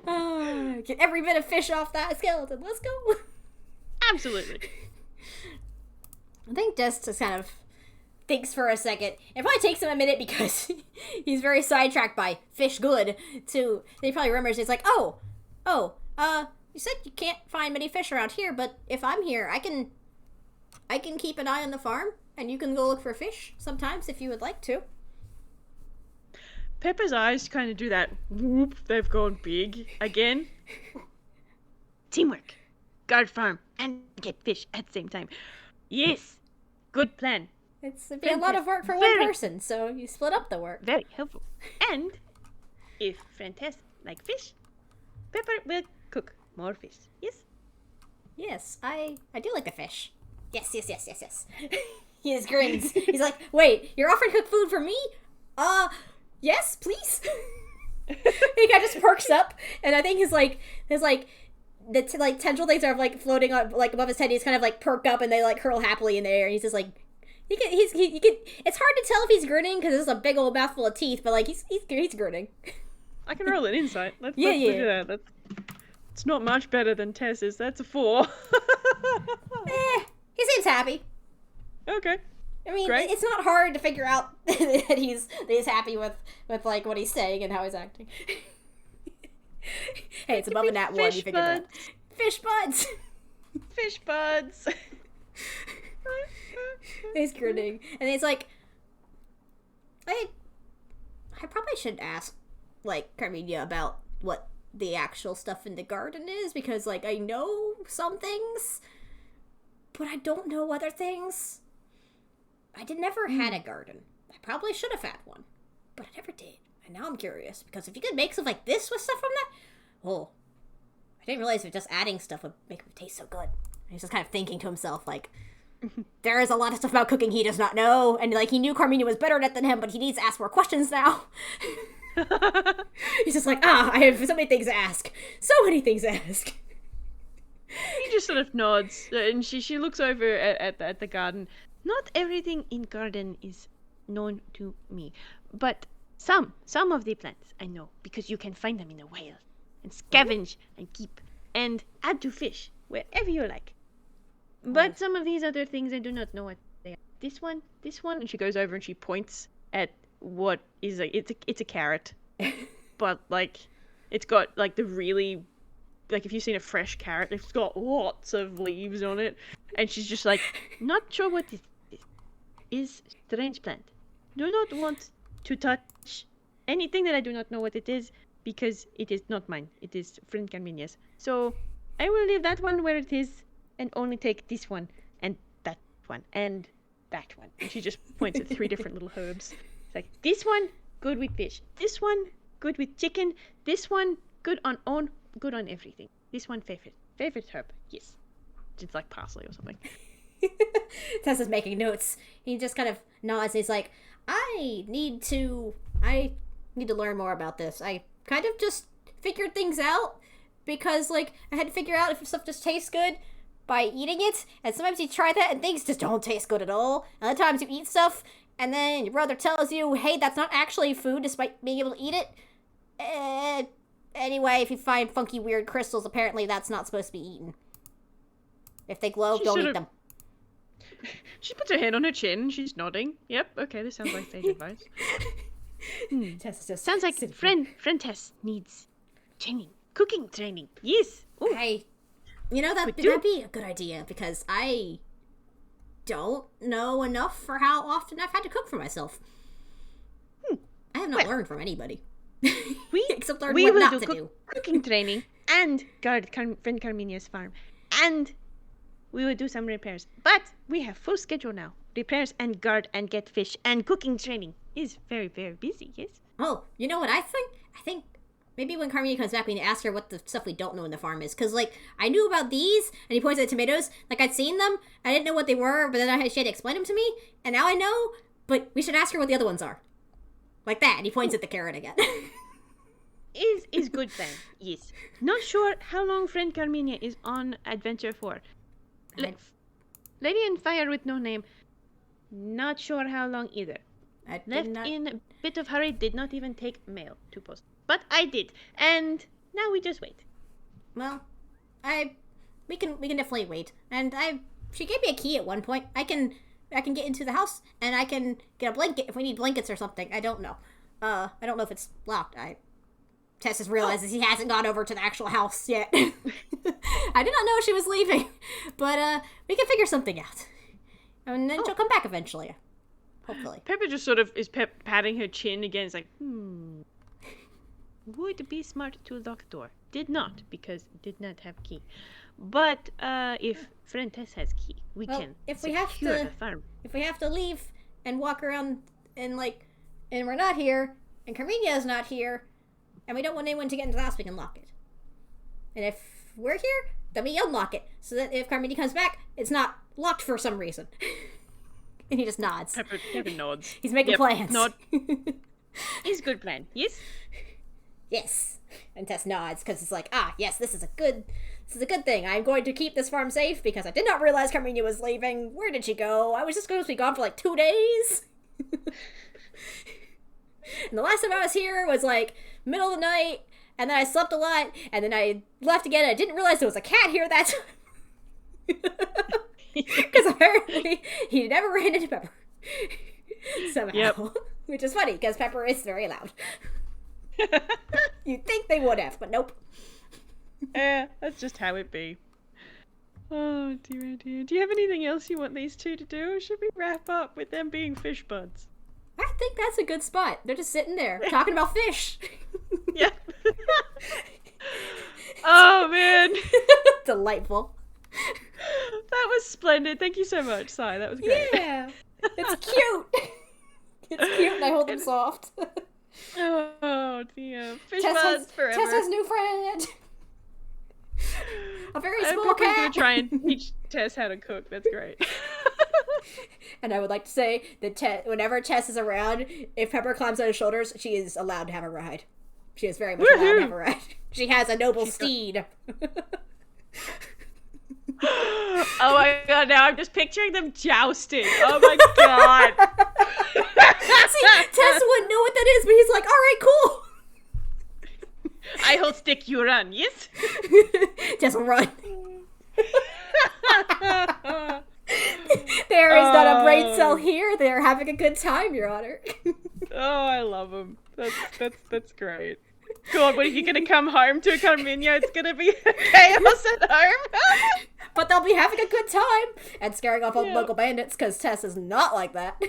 Get every bit of fish off that skeleton. Let's go. Absolutely. I think Des just kind of thinks for a second. It probably takes him a minute because he's very sidetracked by fish good to, he probably remembers, it's like, you said you can't find many fish around here, but if I'm here, I can keep an eye on the farm, and you can go look for fish sometimes if you would like to. Pepper's eyes kind of do that whoop, they've gone big again. Teamwork. Guard farm and get fish at the same time. Yes. Good plan. It'd be a lot of work for one person, so you split up the work. Very helpful. And if Fantastic like fish, Pepper will cook more fish. Yes? Yes, I do like the fish. Yes. He just grins. He's like, wait, you're offering to cook food for me? Yes, please. He kind of just perks up, and I think the tendril things are like floating on like above his head. He's kind of like perk up, and they like curl happily in the air. And he's just like, it's hard to tell if he's grinning because there's a big old mouthful of teeth, but like he's grinning. I can roll an insight. Let's do that. It's not much better than Tess's. That's a 4. He seems happy. Okay. I mean, great. It's not hard to figure out that he's happy with like what he's saying and how he's acting. Hey, it's above a nat 1. You figured that. Fish buds. Fish buds. He's grinning, and he's like, I probably should ask like Carmenia about what the actual stuff in the garden is, because like I know some things, but I don't know other things. I never had a garden. I probably should have had one, but I never did. And now I'm curious, because if you could make stuff like this with stuff from that, I didn't realize that just adding stuff would make it taste so good. And he's just kind of thinking to himself, like, there is a lot of stuff about cooking he does not know, and like he knew Carmenia was better at it than him, but he needs to ask more questions now. He's just like, I have so many things to ask. So many things to ask. He just sort of nods, and she looks over at the garden. Not everything in garden is known to me, but some of the plants I know, because you can find them in the wild, and scavenge and keep, and add to fish wherever you like. But some of these other things I do not know what they are. This one, and she goes over and she points at what is it's a carrot, but like it's got like the really, like if you've seen a fresh carrot, it's got lots of leaves on it, and she's just like, not sure what this is. Strange plant. Do not want to touch anything that I do not know what it is, because it is not mine. It is friend Carminia's. So I will leave that one where it is, and only take this one and that one and that one. And she just points at 3 different little herbs. It's like, this one good with fish. This one good with chicken. This one good on everything. This one favorite herb. Yes, it's like parsley or something. Tessa's making notes. He just kind of nods. He's like, I need to learn more about this. I kind of just figured things out because, like, I had to figure out if stuff just tastes good by eating it, and sometimes you try that and things just don't taste good at all. And other times you eat stuff and then your brother tells you, hey, that's not actually food despite being able to eat it. Anyway, if you find funky weird crystals, apparently that's not supposed to be eaten. If they glow, don't eat them. She puts her hand on her chin. She's nodding. Yep. Okay, this sounds like sage advice. Sounds like friend Tess needs training, cooking training. Yes. Ooh. That'd be a good idea, because I don't know enough for how often I've had to cook for myself. I have not learned from anybody. Except learn what not to do. Cooking training and guard friend Carminia's farm, and we will do some repairs. But we have full schedule now. Repairs and guard and get fish and cooking training is very, very busy, yes? Oh, you know what I think? I think maybe when Carmina comes back, we need to ask her what the stuff we don't know in the farm is. Because, like, I knew about these, and he points at the tomatoes. Like, I'd seen them. I didn't know what they were, but then she had to explain them to me. And now I know, but we should ask her what the other ones are. Like that. And he points at the carrot again. Is good plan, yes. Not sure how long friend Carminia is on adventure for. Lady in Fire with no name, not sure how long either. Left in a bit of hurry, did not even take mail to post. But I did, and now we just wait. Well, we can definitely wait. And she gave me a key at one point. I can get into the house, and I can get a blanket if we need blankets or something. I don't know. I don't know if it's locked. Tess just realizes he hasn't gone over to the actual house yet. I did not know she was leaving, but we can figure something out. And then she'll come back eventually. Hopefully. Pepper just sort of is patting her chin again. It's like, would be smart to lock door. Did not, because it did not have key. But if friend Tess has key, we can secure the farm. If we have to leave and walk around and we're not here, and Carmina is not here, and we don't want anyone to get into the house, we can lock it. And if we're here, then we unlock it, so that if Carmina comes back, it's not locked for some reason. And he just nods. Pepper nods. He's making plans. Nod. It's a good plan. Yes? Yes. And Tess nods, because it's like, yes, this is a good thing. I'm going to keep this farm safe, because I did not realize Carmina was leaving. Where did she go? I was just going to be gone for 2 days. And the last time I was here was middle of the night, and then I slept a lot, and then I left again, and I didn't realize there was a cat here that time. Because apparently he never ran into Pepper. Somehow. Yep. Which is funny, because Pepper is very loud. You'd think they would have, but nope. That's just how it be. Oh dear, oh dear. Do you have anything else you want these two to do, or should we wrap up with them being fish buds? I think that's a good spot. They're just sitting there talking about fish. Yeah. Oh, man. Delightful. That was splendid. Thank you so much, Sai. That was great. Yeah. It's cute. It's cute, and I hold them soft. Oh, dear. Fish buds forever. Tessa's new friend. A very small cat. Pepper's going to try and teach Tess how to cook. That's great. And I would like to say that whenever Tess is around, if Pepper climbs on his shoulders, she is allowed to have a ride. She is very much allowed to have a ride. She has a noble steed. Oh my god, now I'm just picturing them jousting. Oh my god. See, Tess wouldn't know what that is, but he's like, all right, cool. I hold stick, you run, yes? Just run. There is not a brain cell here. They're having a good time, Your Honor. Oh, I love them. That's great. God, what are you gonna come home to Carminia? It's gonna be chaos at home. But they'll be having a good time and scaring off all the local bandits because Tess is not like that.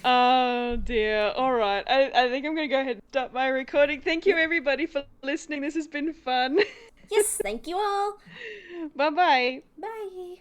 Oh dear. Alright. I think I'm gonna go ahead and stop my recording. Thank you everybody for listening. This has been fun. Yes, thank you all. Bye-bye. Bye.